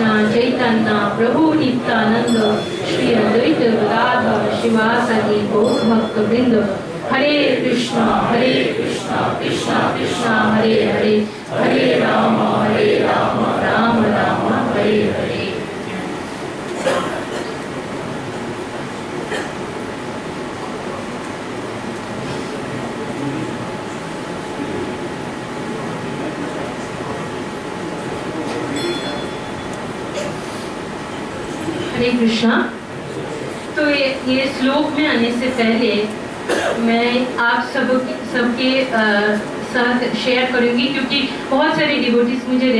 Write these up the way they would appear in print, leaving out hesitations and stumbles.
कृष्ण चैतन्य प्रभु नित्यानंद श्री अद्वैत गदाधर शिवासादि गौर भक्त वृंद। हरे कृष्णा कृष्णा कृष्णा हरे हरे, हरे राम राम राम हरे हरे। हरे कृष्णा। तो ये श्लोक में आने से पहले मैं आप सबके साथ शेयर करूंगी, क्योंकि बहुत सारे डिवोटीज मुझे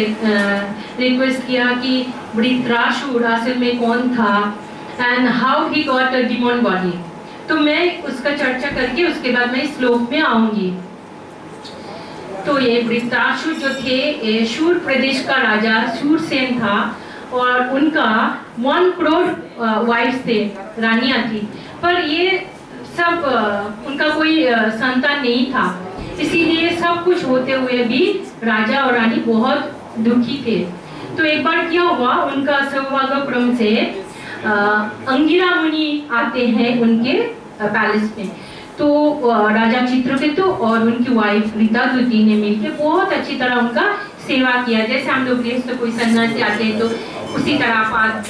रिक्वेस्ट किया कि वृत्रासुर असल में कौन था and how he got a demon body. तो मैं उसका चर्चा करके उसके बाद मैं इस श्लोक में आऊंगी। तो ये वृत्रासुर जो थे शूर प्रदेश का राजा शूरसेन था और उनका 1 करोड़ वाइफ थे, रानियां थी, पर ये सब उनका कोई संतान नहीं था। इसीलिए सब कुछ होते हुए भी राजा और रानी बहुत दुखी थे। तो एक बार क्या हुआ, उनका सौभाग्य क्रम से अंगिरा मुनि आते हैं उनके पैलेस में। तो राजा चित्रकेतु और उनकी वाइफ ऋतादुति ने मिलकर बहुत अच्छी तरह उनका सेवा किया। जैसे हम लोग गृहस्थ कोई सन्यासी आते हैं तो उसी तरह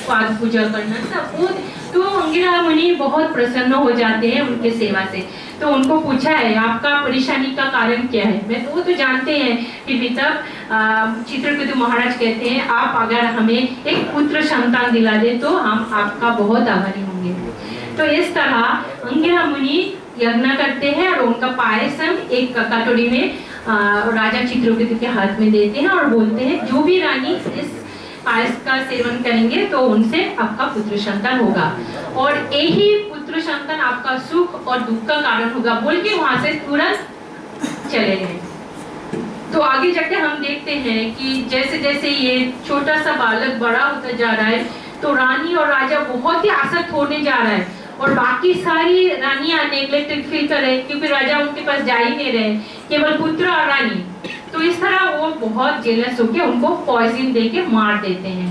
पाद पूजा करना सब वो। तो अंगिरा मुनि बहुत प्रसन्न हो जाते हैं उनके सेवा से। तो उनको पूछा है आपका परेशानी का कारण क्या है। मैं वो तो जानते हैं कि तब चित्रकेतु महाराज कहते हैं आप अगर हमें एक पुत्र संतान दिला दे तो हम आपका बहुत आभारी होंगे। तो इस तरह अंगिरा मुनि यज्ञ करते हैं और उनका पायसम एक कटोरी में राजा चित्रकेतु के हाथ में देते हैं और बोलते हैं जो भी रानी इस पायस का सेवन करेंगे तो उनसे आपका पुत्र संतान होगा और यही पुत्र संतान आपका सुख और दुख का कारण होगा, बोल के वहां से तुरंत चले गए। तो आगे जाके हम देखते हैं कि जैसे जैसे ये छोटा सा बालक बड़ा होता जा रहा है तो रानी और राजा बहुत ही आसक्त होने जा रहा है और बाकी सारी रानियां नेग्लेक्टेड फील कर रहे हैं क्योंकि राजा उनके पास जा ही नहीं रहे, केवल पुत्र और रानी। तो इस तरह वो बहुत जेलस होकर उनको पॉइजन देके मार देते हैं।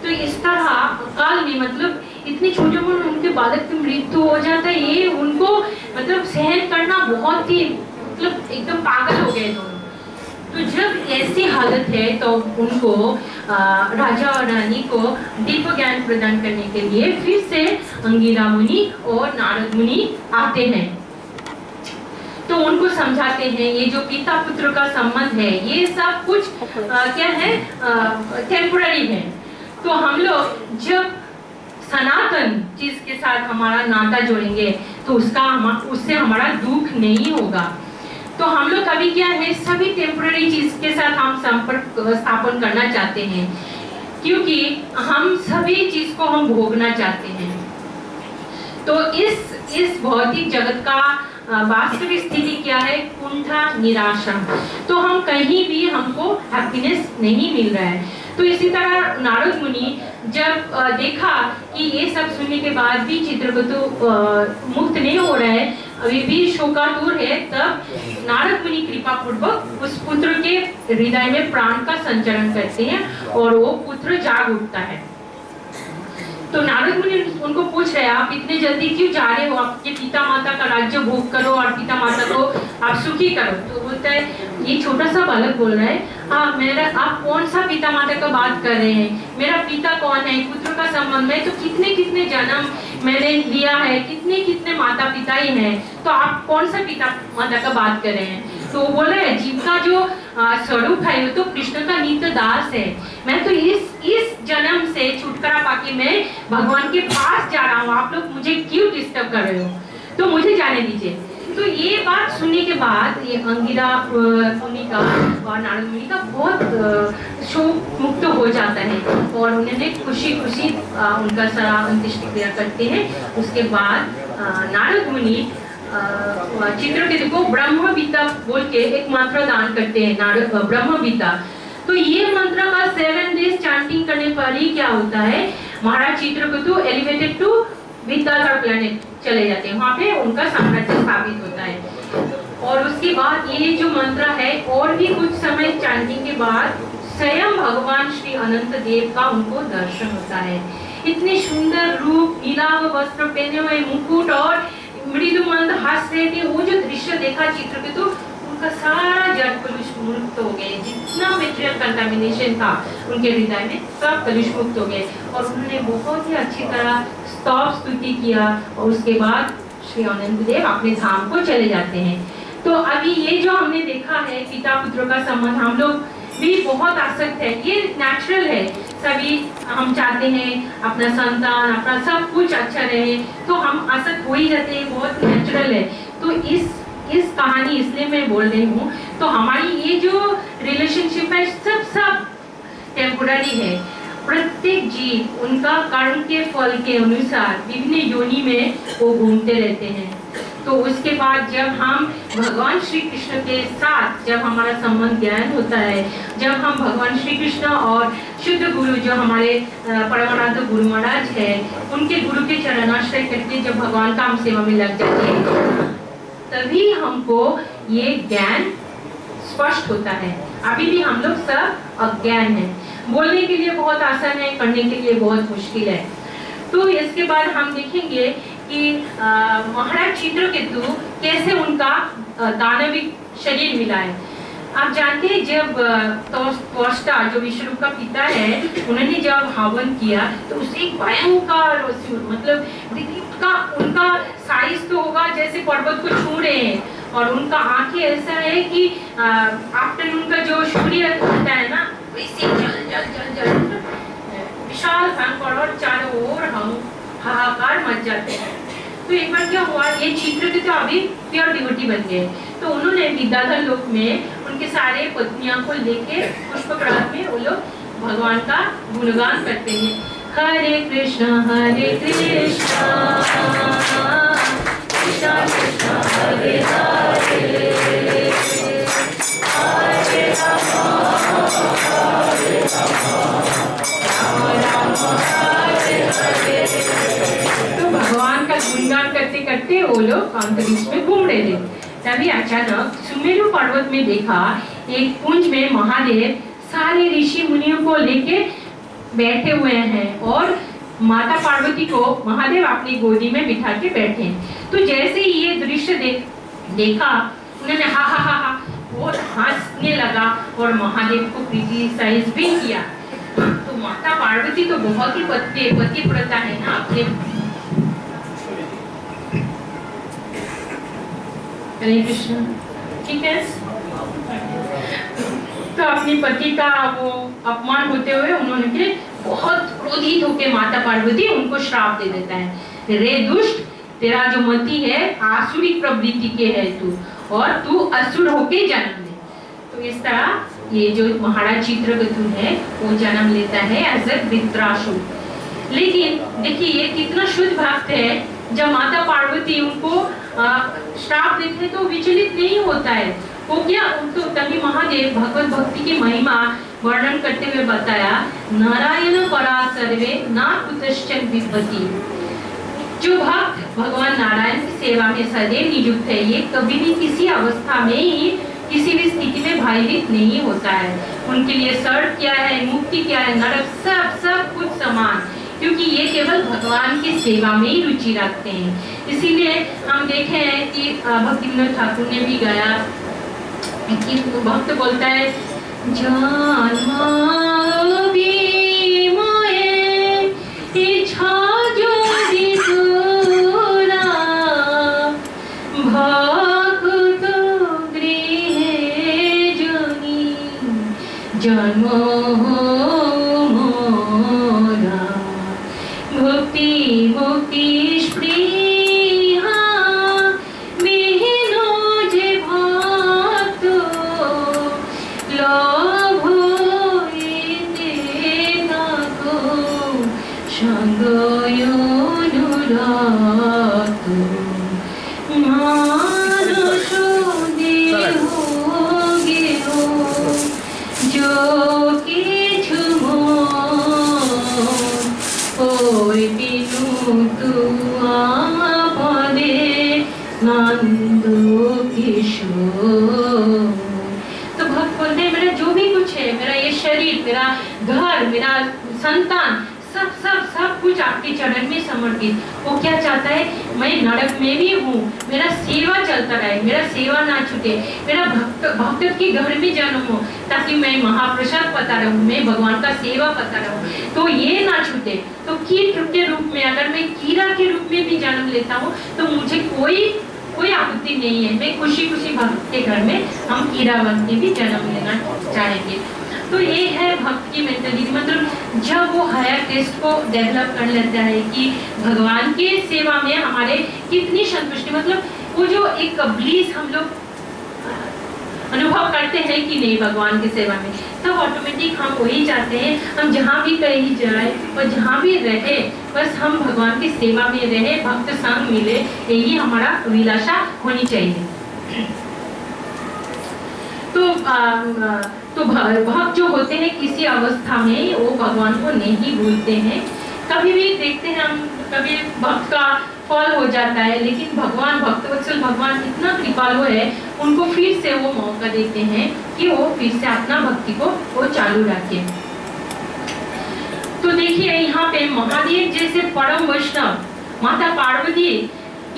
तो इस तरह अकाल में मतलब इतनी छोटे उम्र में उनके बालक की मृत्यु हो जाता है, ये उनको मतलब सहन करना बहुत ही मतलब एकदम पागल हो गए दोनों। तो जब ऐसी हालत है तो उनको राजा और रानी को दिव्य ज्ञान प्रदान करने के लिए फिर से अंगिरा मुनि और नारद मुनि आते हैं। तो उनको समझाते हैं ये जो पिता पुत्र का संबंध है ये सब कुछ क्या है टेम्पररी है। तो हम लोग जब सनातन चीज के साथ हमारा नाता जोड़ेंगे तो उससे हमारा दुख नहीं होगा। तो हम लोग कभी क्या है सभी टेम्पररी चीज के साथ हम संपर्क स्थापन करना चाहते हैं क्योंकि हम सभी चीज को हम भोगना चाहते हैं। तो इस भौतिक जगत का वास्तविक स्थिति क्या है, कुंठा निराशा। तो हम कहीं भी हमको हैप्पीनेस नहीं मिल रहा है। तो इसी तरह नारद मुनि जब देखा कि ये सब सुनने के बाद भी चित्रकेतु मुक्त नहीं हो रहा है, अभी भी शोकातुर है, तब नारद मुनि कृपा पूर्वक उस पुत्र के हृदय में प्राण का संचरण करते हैं और वो पुत्र जाग उठता है। तो नारद मुनि उनको पूछ रहे हैं आप इतने जल्दी क्यों जा रहे हो, आपके पिता माता का राज्य भोग करो और पिता माता को आप सुखी करो। तो बोलता है ये छोटा सा बालक बोल रहा है आप कौन सा पिता माता का बात कर रहे हैं, मेरा पिता कौन है, पुत्र का संबंध है तो कितने कितने जन्म मैंने लिया है, कितने कितने माता पिता ही हैं, तो आप कौन सा पिता माता का बात कर रहे हैं। तो वो बोल रहे हैं जीव का जो स्वरूप है वो तो कृष्ण का नित्य दास है, मैं तो इस जन्म से छुटकारा पाके मैं भगवान के पास जा रहा हूँ, आप लोग मुझे क्यों डिस्टर्ब कर रहे हो, तो मुझे जाने दीजिए। तो ये बात सुनने के बाद ये अंगिरा मुनि का और नारद मुनि का बहुत शोक मुक्त हो जाता है और उन्होंने खुशी खुशी उनका सारा अंत्येष्टि क्रिया करते हैं। उसके बाद नारद मुनि चित्रकेतु को ब्रह्मविद्या बोल के एक मंत्र दान करते हैं, ब्रह्मविद्या। तो ये मंत्र का 7 days चांटिंग करने पर ही क्या होता है, Maharaj Chitraketu elevated to Vidyadhara planet चले जाते हैं, वहां पे उनका साम्राज्य स्थापित होता है। और उसके बाद ये जो मंत्र है और भी कुछ समय चांटिंग के बाद स्वयं भगवान श्री अनंत देव का उनको दर्शन होता है। इतने सुंदर रूप, नीलाभ वस्त्र पहने हुए, मुकुट और मृदुमंद हास रहे थे। वो जो दृश्य देखा चित्र पे, तो उनका सारा जड़ कलुष मुक्त हो गए। जितना मेटेरियल कंटामिनेशन था उनके हृदय में, सब कलुष मुक्त हो गए और उन्होंने बहुत ही अच्छी तरह स्तव स्तुति किया। और उसके बाद श्री अनंत देव अपने धाम को चले जाते हैं। तो अभी ये जो हमने देखा है पिता पुत्र का संबंध, हम लोग भी बहुत आसक्त है, ये नेचुरल है। सभी हम चाहते हैं अपना संतान, अपना सब कुछ अच्छा रहे, तो हम आसक्त हो ही जाते हैं, बहुत नेचुरल है। तो इस कहानी इसलिए मैं बोल रही हूँ। तो हमारी ये जो रिलेशनशिप है सब टेम्पोररी है। प्रत्येक जीव उनका कर्म के फल के अनुसार विभिन्न योनि में वो घूमते रहते हैं। तो उसके बाद जब हम भगवान श्री कृष्ण के साथ जब हमारा संबंध ज्ञान होता है, जब हम भगवान श्री कृष्ण और शुद्ध गुरु जो हमारे परमानंद गुरु महाराज है, उनके गुरु के चरणाश्रय करके जब भगवान का हम सेवा में लग जाते हैं, तभी हमको ये ज्ञान स्पष्ट होता है। अभी भी हम लोग सब अज्ञान है, बोलने के लिए बहुत आसान है, करने के लिए बहुत मुश्किल है। तो इसके बाद हम देखेंगे कि महाराज चित्रकेतु कैसे उनका दानविक शरीर मिला है। आप जानते हैं जब त्वष्टा जो विश्वरूप का पिता है, उन्होंने जब हवन किया तो उसे एक भयंकर मतलब उनका साइज तो होगा जैसे पर्वत को छू रहे हैं, और उनका आंखें ऐसा है कि आफ्टरनून का जो सूर्य होता है ना, वैसे जल विशाल भयंकर, और चारों ओर हम हाहाकार मच जाते हैं। तो एक बार क्या हुआ, ये चित्रकेतु अभी प्योर डिवोटी बन गए। तो उन्होंने विद्याधर लोक में उनके सारे पत्नियों को लेके पुष्पराग में वो लोग भगवान का गुणगान करते हैं। हरे कृष्णा कृष्ण कृष्ण हरे हरे, हरे तो भगवान का गुणगान करते करते वो लोग अंतरिक्ष में घूम रहे थे। तभी अचानक सुमेरु पर्वत में देखा एक कुंज में महादेव सारे ऋषि मुनियों को लेके बैठे हुए हैं, और माता पार्वती को महादेव अपनी गोदी में बिठा के बैठे। तो जैसे ही ये दृश्य देखा, उन्होंने हा हा हा हा बहुत हंसने लगा और महादेव को क्रिटिसाइज भी किया। तो माता पार्वती तो बहुत ही पतिव्रता है ना, अपने हरे कृष्ण, ठीक है। तो अपने पति का वो अपमान होते हुए उन्होंने बहुत क्रोधित होकर माता पार्वती उनको श्राप दे देता है, रे दुष्ट, तेरा जो मति है आसुरी प्रवृत्ति के है तू, और तू असुर होके जन्म ले। तो इस तरह ये जो महाराज चित्रकेतु है वो जन्म लेता है एज ए वृत्रासुर। लेकिन देखिए ये कितना शुद्ध भक्त है, जब माता पार्वती उनको श्राप देते हैं तो विचलित नहीं होता है वो। क्या तो तभी महादेव भगवत भक्ति की महिमा वर्णन करते हुए बताया, नारायण परा सर्वे ना कुतश्चन विपत्ति। जो भक्त भगवान नारायण की सेवा में सदैव नियुक्त है, ये कभी भी किसी अवस्था में ही किसी भी स्थिति में भयभीत नहीं होता है। उनके लिए स्वर्ग क्या है, मुक्ति क्या है, नरक, सब कुछ समान, क्योंकि ये केवल भगवान की सेवा में ही रुचि रखते हैं। इसीलिए हम देखे हैं कि भक्ति विनोद ठाकुर ने भी गाया कि भक्त बोलता है, भक्ति मुक्ति स्पृहा बिहीनो जे भक्त लोभ एते ताको संगय अनुराग मानस देह गेहो जो किछु ओय बिनु तुआ पदे नंदो किशोर। तो भक्त बोलते हैं, मेरा जो भी कुछ है, मेरा ये शरीर परिवार, मेरा संतान, सब सब सब कुछ आपके चरण में समर्पित। वो क्या चाहता है, मैं नरक में भी हूँ, मेरा सेवा चलता रहे, मेरा सेवा ना छूटे, मेरा भक्त के घर में जन्म हो, ताकि मैं महाप्रसाद पता रहूँ, मैं भगवान का सेवा पता रहूँ, तो ये ना छूटे। तो कीट के रूप में, अगर मैं कीड़ा के रूप में भी जन्म लेता हूँ तो मुझे कोई आपत्ति नहीं है। मैं खुशी खुशी भक्त के घर में हम कीड़ा बन के भी जन्म लेना चाहेंगे। तो ये है भक्त की मेंटालिटी। मतलब जब वो हायर टेस्ट को डेवलप कर लेता है कि भगवान के सेवा में हमारे कितनी संतुष्टि, मतलब वो जो एक ब्लीस हम लोग अनुभव करते हैं कि नहीं भगवान की सेवा में, तब ऑटोमेटिक हम वही चाहते हैं, हम जहाँ भी कहीं जाए और जहाँ भी रहे, बस हम भगवान की सेवा में रहे, भक्त संग मिले, यही हमारा अभिलाषा होनी चाहिए। तो भक्त जो होते हैं किसी अवस्था में वो भगवान को नहीं भूलते हैं। कभी भी देखते हैं हम, कभी भक्त का फल हो जाता है, लेकिन भगवान, भक्तवत्सल भगवान इतना कृपालु है, उनको फिर से वो मौका देते हैं कि वो फिर से अपना भक्ति को वो चालू रखे। तो देखिए यहाँ पे महादेव जैसे परम वैष्णव, माता पार्वती,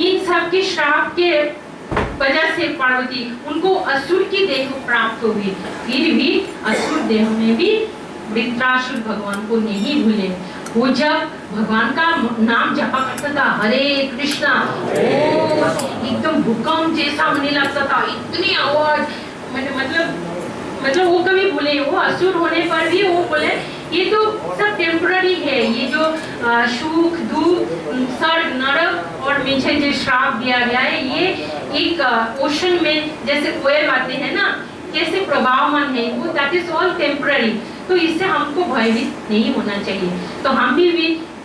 इन सब के श्राप के वजह से पार्वती उनको असुर की देह प्राप्त हो गई, फिर भी असुर देह में भी वृत्रासुर भगवान को नहीं भूले। वो जब भगवान का नाम जपा करता था, हरे कृष्णा, ओ एकदम भूकंप जैसा होने लगता था, इतनी आवाज, मतलब वो कभी भूले, वो असुर होने पर भी वो बोले ये तो सब टेम्पररी है, ये जो सुख दुख स्वर्ग नरक और नीचे जो श्राप दिया गया है, ये एक ओशन में जैसे वेव आते हैं ना, कैसे प्रभावमान है वो, दैट इज ऑल टेम्पररी। तो इससे हमको भयभीत नहीं होना चाहिए। तो हम भी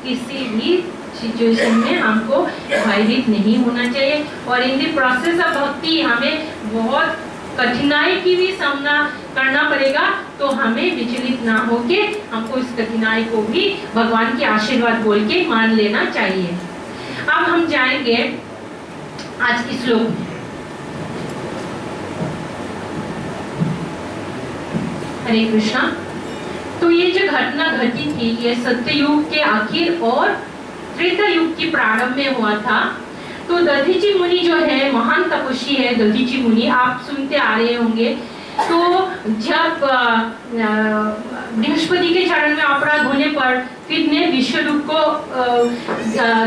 किसी भी सिचुएशन में हमको भयभीत नहीं होना चाहिए। और इन द प्रोसेस ऑफ भक्ति हमें बहुत कठिनाई की भी सामना करना पड़ेगा, तो हमें विचलित ना होके हमको इस कठिनाई को भी भगवान के आशीर्वाद बोल के मान लेना चाहिए। अब हम जाएंगे आज की श्लोक में। हरे कृष्णा। तो ये जो घटना घटी थी, ये सत्ययुग के आखिर और त्रेता युग की प्रारंभ में हुआ था। तो दधीची मुनि जो है, महान तपस्वी है दधीची मुनि, आप सुनते आ रहे होंगे। तो जब बृहस्पति के चरण में अपराध होने पर फिर ने विश्वरूप को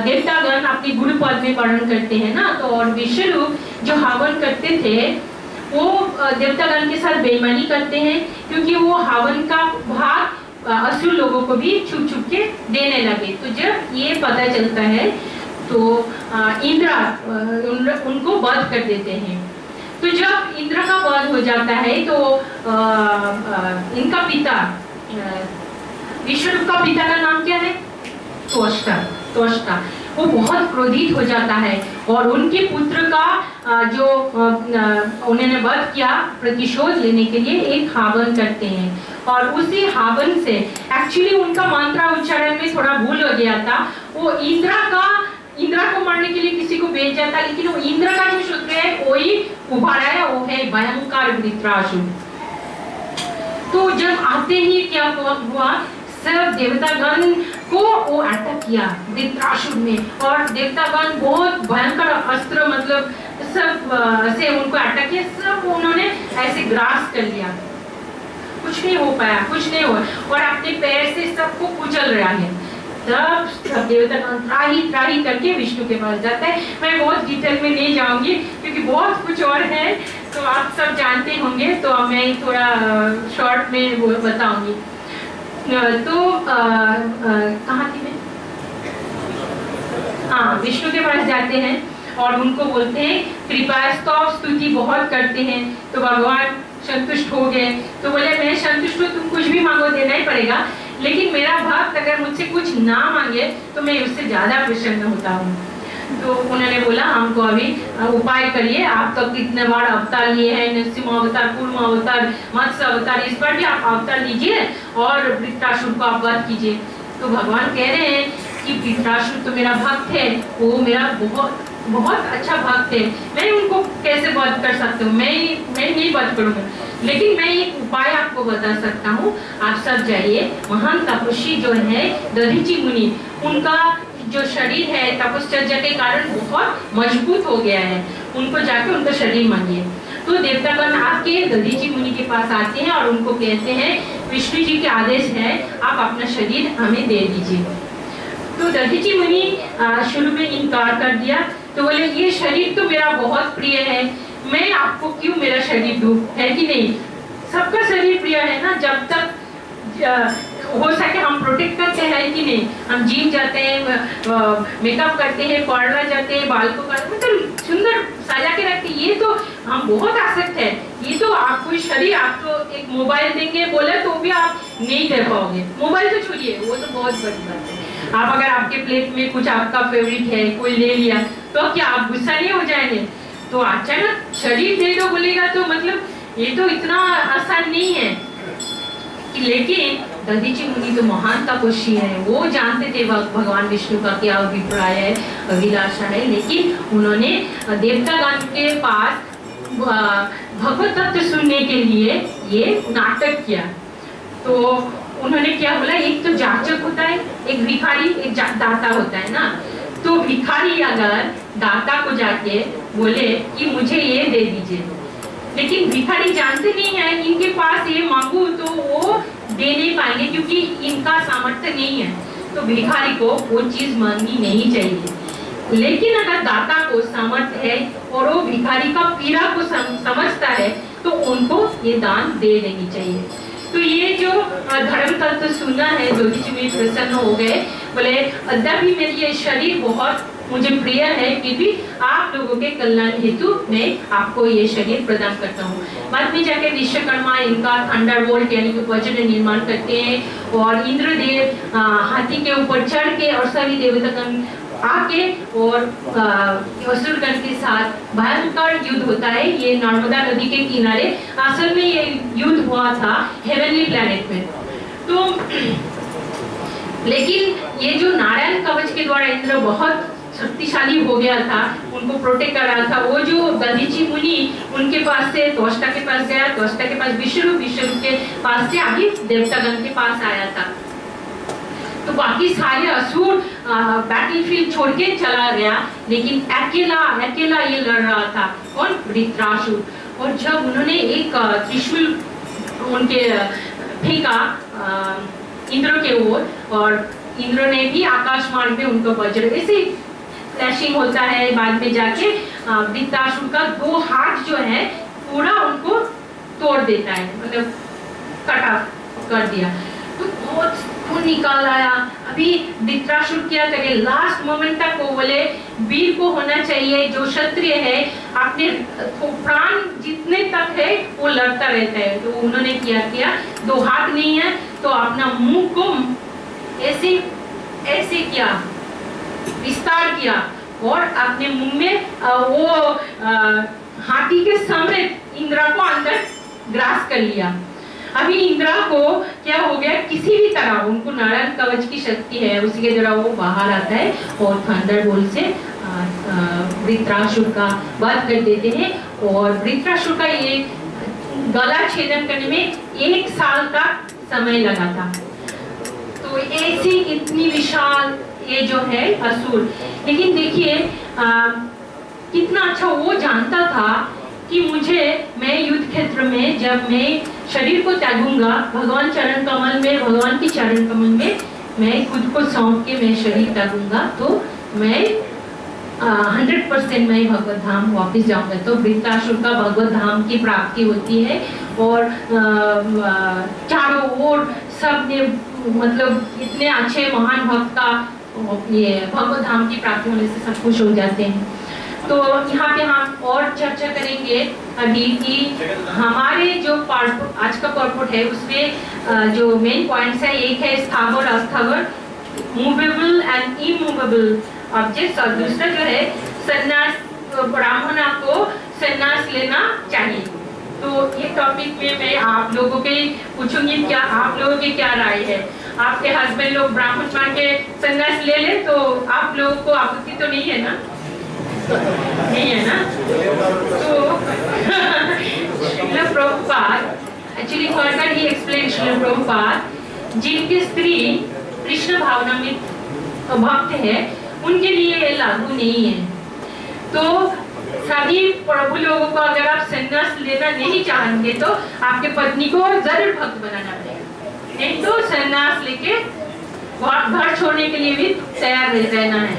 देवतागण अपने गुरु पद में वर्णन करते हैं ना, तो और विश्वरूप जो हवन करते थे वो देवतागण के साथ बेईमानी करते हैं, क्योंकि वो हवन का भाग असुर लोगों को भी छुप छुप के देने लगे। तो जब ये पता चलता है तो इंद्र उनको वध कर देते हैं। तो जब इंद्र का वध हो जाता है तो इनका पिता, विश्वरूप का पिता का नाम क्या है, त्वष्टा, वो बहुत क्रोधित हो जाता है और उनके पुत्र का जो उन्होंने वध किया प्रतिशोध लेने के लिए एक हवन करते हैं। और उसी हवन से एक्चुअली उनका मंत्र उच्चारण में थोड़ा भूल हो गया था, वो इंद्र को मारने के लिए किसी को भेज जाता, लेकिन वो इंद्र का जो शत्रु है वही उभारा है, वो है भयंकर वृत्रासुर। तो जब आते ही क्या हुआ, सब देवतागण को वो अटैक किया वृत्रासुर में, और देवतागण बहुत भयंकर अस्त्र मतलब सब से उनको अटैक किया, सब उन्होंने ऐसे ग्रास कर लिया, कुछ नहीं हो पाया, कुछ नहीं हुआ, और अपने पैर से सबको कुचल रहा है। सब देवतागण त्राही करके विष्णु के पास जाता है। मैं बहुत डिटेल में नहीं जाऊंगी क्योंकि बहुत कुछ और है, तो आप सब जानते होंगे, तो मैं थोड़ा शॉर्ट में वो बताऊंगी। तो कहाँ थी मैं? हाँ, विष्णु के पास जाते हैं और उनको बोलते हैं कृपा स्तुति बहुत करते हैं, तो भगवान संतुष्ट हो गए। तो बोले मैं संतुष्ट हूँ, तुम कुछ भी मांगो देना ही पड़ेगा, लेकिन मेरा भक्त अगर मुझसे कुछ ना मांगे तो मैं उससे ज्यादा प्रसन्न होता हूँ। तो उन्होंने बोला हमको अभी उपाय करिए, आप तो कितने बार अवतार लिए हैं, नरसिंह अवतार, कूर्म अवतार, मत्स्य अवतार, इस बार भी आप अवतार लीजिए और वृत्रासुर को आप वध कीजिए। तो भगवान कह रहे हैं कि वृत्रासुर तो मेरा भक्त है, वो मेरा बहुत अच्छा भक्त है, मैं उनको कैसे वध कर सकता हूँ, मैं नहीं वध करूंगा। लेकिन मैं एक उपाय आपको बता सकता हूँ, आप सब जाइए, महान तपस्वी जो है दधीची मुनि, उनका जो शरीर है तपश्चर्या के कारण बहुत मजबूत हो गया है, उनको जाके उनका शरीर मांगिए। तो देवतागण आके दधीची मुनि के पास आते हैं और उनको कहते हैं विष्णु जी के आदेश है आप अपना शरीर हमें दे दीजिए। तो दधीची मुनि शुरू में इनकार कर दिया, तो बोले ये शरीर तो मेरा बहुत प्रिय है, मैं आपको क्यों मेरा शरीर दूं, है कि नहीं, सबका शरीर प्रिय है ना, जब तक हो सके हम प्रोटेक्ट करते हैं कि नहीं, हम जिम जाते हैं, मेकअप करते हैं, पार्लर जाते हैं, बाल को मतलब सुंदर सजा के रखते हैं, ये तो हम बहुत आसक्त है। ये तो आपको शरीर, आपको एक मोबाइल देंगे बोले तो भी आप नहीं दे पाओगे, मोबाइल तो छोड़िए, वो तो बहुत बड़ी बात है। आप अगर आपके प्लेट में कुछ आपका फेवरेट है कोई ले लिया तो क्या आप गुस्सा नहीं हो जाएंगे, तो अचानक शरीर दे दो बोलेगा तो मतलब ये तो इतना आसान नहीं है। लेकिन दधीची मुनि तो महान तपस्वी है, वो जानते थे भगवान विष्णु का क्या अभिप्राय है, अभिलाषा है, लेकिन उन्होंने देवतागण के पास भगवत तत्व सुनने के लिए ये नाटक किया। तो उन्होंने क्या बोला, एक तो जाचक होता है, एक भिखारी, एक दाता होता है ना, तो भिखारी अगर दाता को जाके बोले कि मुझे ये दे दीजिए, लेकिन भिखारी जानते नहीं है इनके पास ये मांगू तो वो दे नहीं पाएंगे क्योंकि इनका सामर्थ्य नहीं है, तो भिखारी को वो चीज मांगनी नहीं चाहिए। लेकिन अगर दाता को सामर्थ्य है और वो भिखारी का पीड़ा को समझता है तो उनको ये दान दे देनी चाहिए। तो ये जो धर्म तत्व सुना है, दधीची मुनि प्रसन्न हो गए, बोले अद्यापि मेरी ये शरीर बहुत मुझे प्रिय है, फिर भी आप लोगों के कल्याण हेतु मैं आपको ये शरीर प्रदान करता हूँ। बाद में जाके विश्वकर्मा इनका थंडरबोल्ट यानी कि वज्र निर्माण करते हैं और इंद्रदेव हाथी के ऊपर चढ़ के और सभी देवतागण आके और असुरगण के साथ भयंकर युद्ध होता है। ये नर्मदा नदी के किनारे असल में ये युद्ध हुआ था हेवनली प्लैनेट में। तो लेकिन ये जो नारायण कवच के द्वारा इंद्र बहुत शक्तिशाली हो गया था, उनको प्रोटेक्ट कर रहा था, वो जो दधीची मुनि उनके पास से त्वष्टा के पास गया, त्वष्टा के पास विष्णु, विष्णु के पास से आगे देवतागण के पास आया था। तो बाकी सारे असुर बैटलफील्ड छोड़ के चला गया, लेकिन अकेला ये लड़ रहा था, कौन, वृत्रासुर। और जब उन्होंने एक त्रिशूल उनके फेंका इंद्र के ओर और इंद्र ने भी आकाश मार्ग में उनको वज्र ऐसे फ्लैशिंग होता है, बाद में जाके वृत्रासुर का 2 हाथ जो है पूरा उनको तोड़ देता है, मतलब कट ऑफ कर दिया। तो बहुत खून निकाल आया। अभी वृत्रासुर क्या करे, लास्ट मोमेंट तक वो बोले वीर को होना चाहिए, जो क्षत्रिय है अपने प्राण जितने तक है वो लड़ता रहता है। तो उन्होंने क्या किया, 2 हाथ नहीं है तो अपना मुंह को ऐसे ऐसे किया, विस्तार किया और अपने मुंह में वो हाथी के समेत इंद्रा को अंदर ग्रास कर लिया। अभी इंद्रा को क्या हो गया, किसी भी तरह उनको नारायण कवच की शक्ति है, उसी के द्वारा वो बाहर आता है और थंडरबोल्ट से वृत्रासुर का वध कर देते हैं। और वृत्रासुर का ये गला छेदन करने में 1 साल का समय लगा था। तो ऐसी इतनी विशाल ये जो है असुर, लेकिन देखिए कितना अच्छा वो जानता था कि मैं युद्ध क्षेत्र में जब मैं शरीर को त्यागूंगा, भगवान चरण कमल में, भगवान की चरण कमल में मैं खुद को सौंप के मैं शरीर त्यागूंगा तो मैं 100% मैं भगवत धाम वापस जाऊंगा। तो वृत्रासुर का भगवत धाम की प्राप्ति होती है और चारों ओर सब ने मतलब इतने अच्छे महान भक्त का ये भगवत धाम की प्राप्ति होने से सब खुश हो जाते हैं। तो यहाँ पे हम और चर्चा करेंगे अभी कि हमारे जो आज का पर्पट है उसमें जो मेन पॉइंट्स है, एक है स्थावर अस्थावर, मूवेबल एंड इमूवेबल ऑब्जेक्ट्स, और दूसरा जो है सन्यास, ब्राह्मणों को सन्यास लेना चाहिए। तो ये टॉपिक में मैं आप लोगों के पूछूंगी क्या आप लोगों की क्या राय है। आपके हस्बैंड लोग ब्राह्मण मान के सन्यास ले ले तो आप लोगों को आपत्ति तो नहीं है ना? नहीं है ना? तो Srila Prabhupada, actually further he explained Srila Prabhupada, जिनकी स्त्री कृष्ण भावना में भक्त है उनके लिए ये लागू नहीं है। तो सभी प्रभु लोगों को अगर आप संन्यास लेना नहीं चाहेंगे तो आपके पत्नी को जरूर भक्त बनाना पड़ेगा, नहीं तो संन्यास लेके घर छोड़ने के लिए भी तैयार रहना है।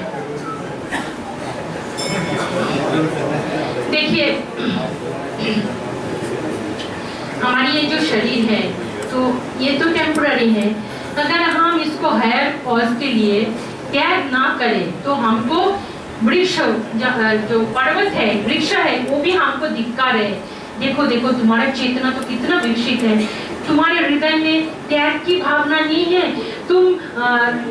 देखिए हमारी ये जो शरीर है तो ये तो टेम्पररी है, अगर हम इसको हायर कॉज के लिए त्याग ना करें तो हमको वृक्ष जो पर्वत है वृक्ष है वो भी हमको दिखा रहे। देखो देखो तुम्हारा चेतना तो कितना विकसित है, तुम्हारे हृदय में त्याग की भावना नहीं है, तुम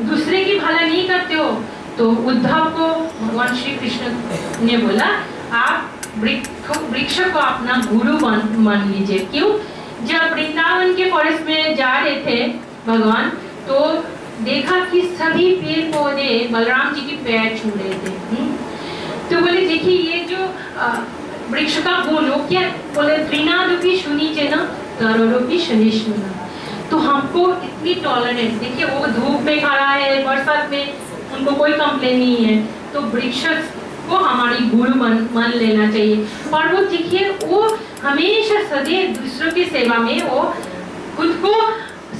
दूसरे की भला नहीं करते हो। तो उद्धव को भगवान श्री कृष्ण ने बोला आप वृक्ष को अपना गुरु मान लीजिए। क्यों? जब वृंदावन के फॉरेस्ट में जा रहे थे भगवान तो देखा कि सभी पेड़ पौधे बलराम जी के पैर छू रहे थे। तो बोले देखिए ये जो वृक्ष का गुण हो क्या, बोले त्रिनादपि सुनीचे न करोड़ोपि सहिष्णुना। तो हमको इतनी टॉलरेंस, देखिए वो धूप में खड़ा है बरसात में उनको कोई कंप्लेन नहीं है, तो वृक्ष को हमारी गुरु मान लेना चाहिए। और वो देखिए वो हमेशा सदैव दूसरों की सेवा में वो खुद को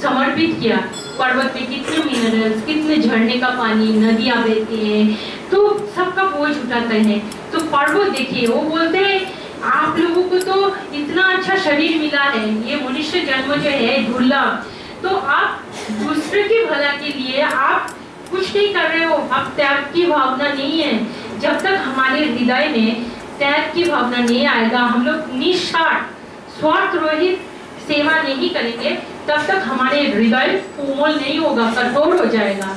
समर्पित किया। पर्वत में कितने मिनरल्स, कितने झरने का पानी, नदियां बहती हैं, तो सबका बोझ उठाते हैं। तो पर्वत देखिए वो बोलते हैं आप लोगों को तो इतना अच्छा शरीर मिला है, ये मनुष्य जन्म जो है दुर्लभ, तो आप दूसरे की भला के लिए आप कुछ नहीं कर रहे हो, आप त्याग की भावना नहीं है। जब तक हमारे हृदय में त्याग की भावना नहीं आएगा, हम लोग निस्वार्थ स्वार्थ रहित सेवा नहीं करेंगे, तब तक हमारे हृदय कोमल नहीं होगा, कठोर हो जाएगा।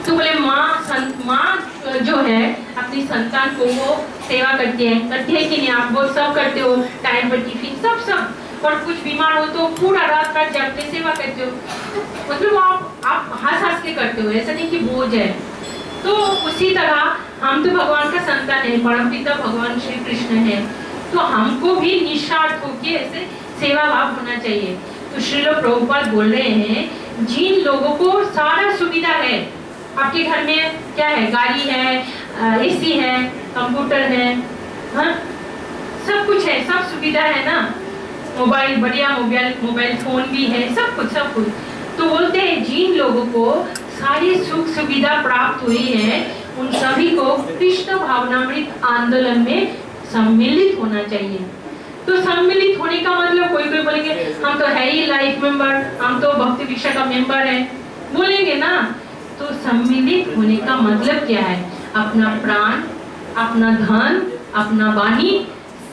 तो बोले माँ जो है अपनी संतान को वो सेवा करती है कि नहीं? आप वो सब करते हो, टाइम पर टिफिन सब, और कुछ बीमार हो तो पूरा रात जाग के सेवा करते हो, मतलब आप हंस के करते हो, ऐसा नहीं कि बोझ है। तो उसी तरह हम तो भगवान का संतान है, परमपिता भगवान श्री कृष्ण है, तो हमको भी निस्वार्थ होकर ऐसे सेवा भाव होना चाहिए। तो श्रील प्रभुपाद बोल रहे हैं जिन लोगों को सारा सुविधा है, आपके घर में क्या है, गाड़ी है, एसी है, कंप्यूटर है, हाँ सब कुछ है, सब सुविधा है ना, मोबाइल बढ़िया मोबाइल फोन भी है, सब कुछ। तो बोलते हैं जिन लोगों को सारी सुख सुविधा प्राप्त हुई है उन सभी को कृष्ण भावनामृत आंदोलन में सम्मिलित होना चाहिए। तो सम्मिलित होने का मतलब कोई बोलेंगे हम तो है ही लाइफ मेंबर, हम तो भक्ति दीक्षा का मेंबर है, बोलेंगे ना। तो सम्मिलित होने का मतलब क्या है? अपना प्राण, अपना धन, अपना वाणी,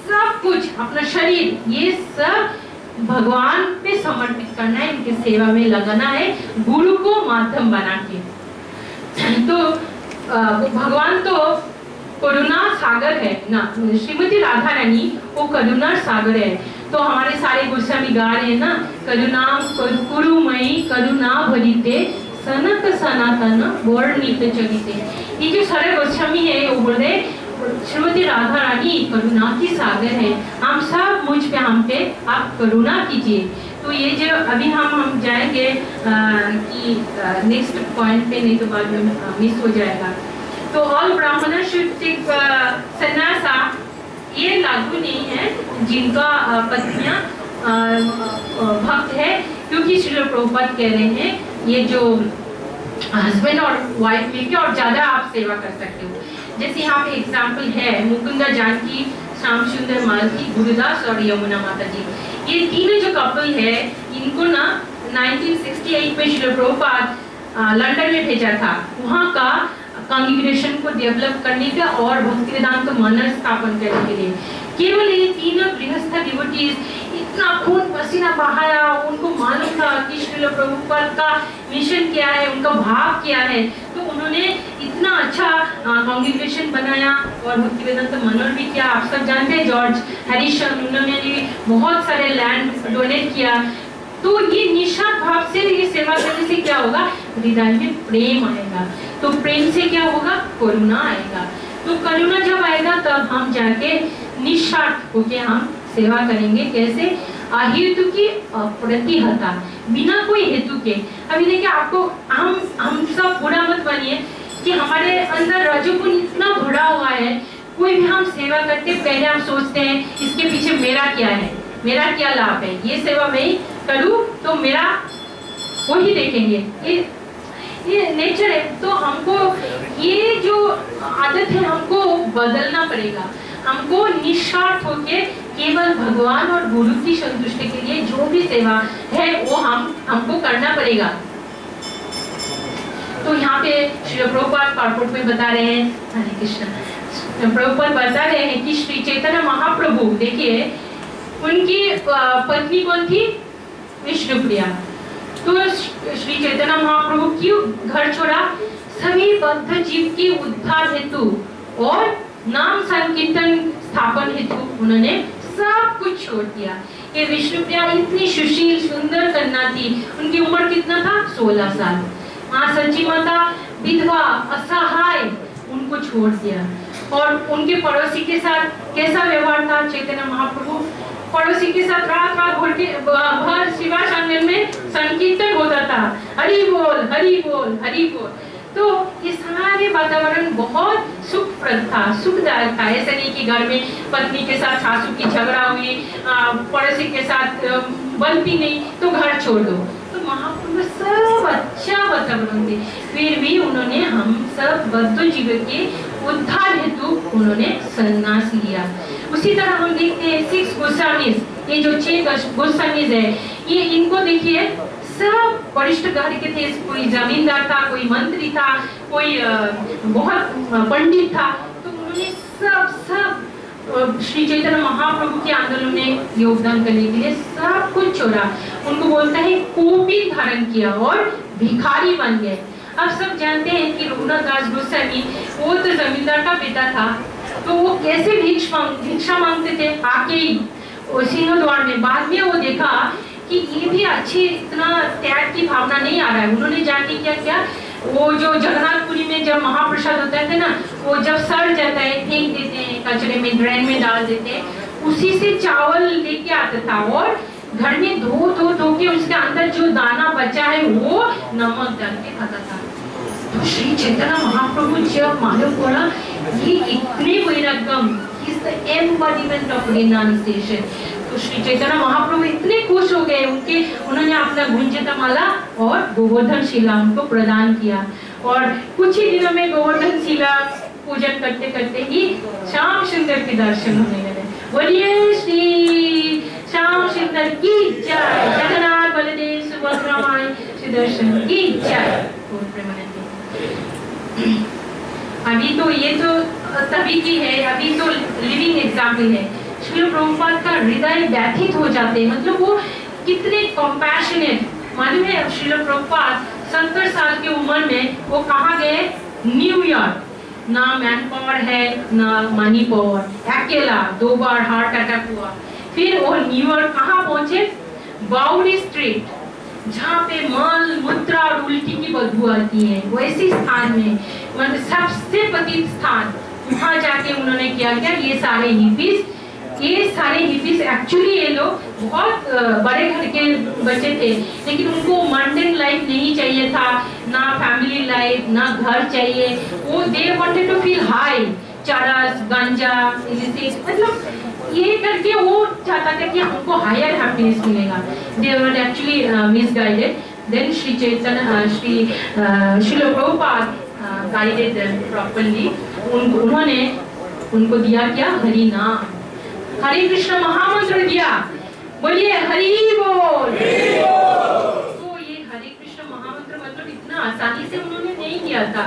सब कुछ, अपना शरीर, ये सब भगवान पे समर्पित करना है, इनकी सेवा में लगाना है, गुरु को माध्यम बना के। तो भगवान तो करुणा सागर है ना, श्रीमती राधा रानी वो करुणा सागर है। तो हमारे सारे गोस्वामी गा रहे हैं ना, करुणा कुरुमयी करुणा भरिते सनत सनातन वर्णित चरिते। ये जो सारे गोस्वामी है वो बोल रहे श्रीमती राधा रानी करुणा की सागर है, हम सब मुझ पे, हम पे आप करुणा कीजिए। तो ये जो अभी हम जाएंगे कि नेक्स्ट पॉइंट पे, नहीं तो बाद में मिस हो जाएगा। तो ऑल ब्राह्मण शुड टेक सन्यासा, ये लागू नहीं है जिनका पत्नियां भक्त है, क्योंकि श्री प्रभुपाद कह रहे हैं ये जो हस्बैंड और वाइफ मिलके और ज्यादा आप सेवा कर सकते हो। जैसे यहाँ पे एग्जाम्पल है मुकुंदा जानकी, श्याम सुंदर मालती, गुरुदास और यमुना माता जी। ये तीनों जो कपल है इनको ना 1968 में श्री प्रभुपाद लंदन में भेजा था, वहाँ का कॉन्ग्रेगेशन को डेवलप करने का और भक्ति वेदांत मंदिर स्थापन करने के लिए। केवल ये तीनों गृहस्थ डिवोटीज इतना खून पसीना बहाया, उनको मालूम था कि श्रील प्रभुपाद का मिशन क्या है, उनका भाव क्या है, तो उन्होंने इतना अच्छा कॉन्ग्रेगेशन बनाया और भक्ति वेदांत मंदिर भी किया। आप सब जानते हैं जॉर्ज हैरिसन, उन्होंने भी बहुत सारे लैंड डोनेट किया। तो ये निस्वार्थ भाव से ये सेवा करने से क्या होगा? हृदय में प्रेम आएगा, तो प्रेम से क्या होगा? करुणा आएगा। तो करुणा जब आएगा तब हम जाके निस्वार्थ होके हम सेवा करेंगे। कैसे? अहेतु की प्रतिहता, बिना कोई हेतु के। अभी देखिए, आपको हम सब बुरा मत बनिए कि हमारे अंदर रजोगुण इतना भरा हुआ है, कोई भी हम सेवा करते पहले हम सोचते हैं इसके पीछे मेरा क्या है, मेरा क्या लाभ है, ये सेवा मैं ही करूं तो मेरा वो ही देखेंगे, ये नेचर है। तो हमको ये जो आदत है हमको बदलना पड़ेगा। हमको निस्वार्थ होके केवल भगवान और गुरु की संतुष्टि के लिए जो भी सेवा है वो हमको करना पड़ेगा। तो यहाँ पे श्री प्रभुपाद पार्पुट में बता रहे हैं, हरे कृष्ण, प्रभुपाद बता रहे हैं कि श्री चैतन्य महाप्रभु, देखिए उनकी पत्नी कौन थी? विष्णुप्रिया। तो श्री चैतन्य महाप्रभु क्यों घर छोड़ा? सभी बद्ध जीव की उद्धार हेतु और नाम संकीर्तन स्थापन हेतु उन्होंने सब कुछ छोड़ दिया। ये विष्णुप्रिया इतनी सुशील सुंदर कन्या थी, उनकी उम्र कितना था? 16 साल। माँ सच्ची माता विधवा असहाय, उनको छोड़ दिया। और उनके पड़ोसी के साथ कैसा व्यवहार था चैतन्य महाप्रभु? पड़ोसी के साथ रात रात भर शिवास आंगन में संकीर्तन होता था, हरि बोल हरि बोल हरि बोल। तो ये सारे वातावरण बहुत सुखप्रद था, सुखदायक था। ऐसा नहीं कि घर में पत्नी के साथ सासू की झगड़ा हुई, पड़ोसी के साथ बनती नहीं तो घर छोड़ दो। तो महाप्रभु सब अच्छा वातावरण थे, फिर भी उन्होंने हम सब बद्ध जीव के उद्धार हेतु उन्होंने संन्यास लिया। उसी तरह हम देखते हैं 6 गोस्वामीज, ये जो 6 गोस्वामीज है, ये इनको देखिए सब वरिष्ठ घर के थे। कोई जमींदार था, कोई मंत्री था, कोई बहुत पंडित था। तो उन्होंने सब श्री चैतन्य महाप्रभु के आंदोलन में योगदान करने के लिए सब कुछ छोड़ा। उनको बोलता है कोपी धारण किया और भिखारी बन गए। अब सब जानते हैं कि रघुनाथ दास गोस्वामी वो तो जमींदार का बेटा था, तो वो कैसे भिक्षा मांगते थे आके ही सिंहद्वार में। बाद में वो देखा कि ये भी अच्छी इतना त्याग की भावना नहीं आ रहा है। उन्होंने जाके क्या वो जो जगन्नाथपुरी में जब महाप्रसाद होता है ना, वो जब सड़ जाता है फेंक देते हैं कचरे में, ड्रेन में डाल देते हैं, उसी से चावल लेके आता था और घर में धो के उसके अंदर जो दाना बचा है वो नमक डाल के खाता था। तो श्री चैतन्य महाप्रभु जब मालूम पड़ा ये इतने vairagyam, is the embodiment of renunciation, तो श्री चैतन्य महाप्रभु इतने खुश हो गए। उन्होंने अपना गुंजता माला और गोवर्धन शिला उनको प्रदान किया। और कुछ ही दिनों में गोवर्धन शिला पूजन करते करते ही श्याम सुंदर के दर्शन होने लगे। बोलिए श्री श्याम सुंदर की जय, जगन्नाथ बलदेव सुभद्रा माई सुदर्शन की जय। अभी तो ये तो तभी की है, अभी तो लिविंग एग्जाम्पल है। श्री प्रभुपाद का हृदय व्यथित हो जाते हैं, मतलब वो कितने कंपैशनेट। मालूम है श्री प्रभुपाद 70 साल की उम्र में वो कहाँ गए? न्यूयॉर्क। ना मैन पावर है ना मनी पावर, अकेला 2 बार हार्ट अटैक हुआ। फिर वो न्यूयॉर्क कहाँ पहुंचे? बाउरी स्ट्रीट, जहाँ पे मल मूत्र और उल्टी की बदबू आती है, वैसे स्थान में, मतलब सबसे पतित स्थान, वहाँ जाके उन्होंने क्या किया? ये सारे हिपीज एक्चुअली ये लोग बहुत बड़े घर के बच्चे थे, लेकिन उनको मंडेन लाइफ नहीं चाहिए था, ना फैमिली लाइफ ना घर चाहिए। वो they wanted to feel high, charas ganja illicit, मतलब ये करके वो चाहता था कि हमको हायर हैप्पीनेस मिलेगा। They were actually misguided. Then Shri Chaitanya Srila Prabhupada guided properly. उन्होंने उनको दिया क्या? हरि नाम, हरे कृष्ण महामंत्र दिया। बोलिए हरि बोल। तो ये हरे कृष्ण महामंत्र मतलब इतना आसानी से उन्होंने नहीं किया था।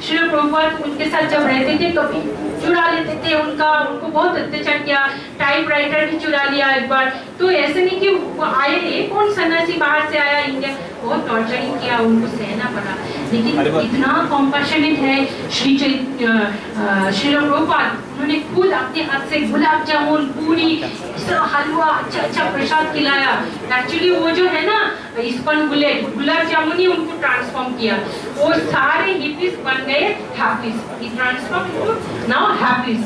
श्री प्रभुपाद उनके साथ जब रहते थे कभी चुरा लेते थे उनको बहुत अत्याचार किया, टाइपराइटर भी चुरा लिया एक बार। तो ऐसे नहीं कि वो आए, कौन सन्यासी बाहर से आया इंडिया, बहुत टॉर्चरिंग किया, उनको सहना पड़ा। लेकिन इतना कॉम्पैशनेट है श्री प्रभुपाद, उन्होंने खुद अपने हाथ से गुलाब जामुन, पूरी, हलवा, अच्छा प्रसाद खिलाया। एक्चुअली वो जो है ना इस्कॉन बुलेट, गुलाब जामुन ही उनको ट्रांसफॉर्म किया। वो सारे हिपीज बन गए हैप्पीज, ट्रांसफॉर्म इनटू नाउ हैप्पीज।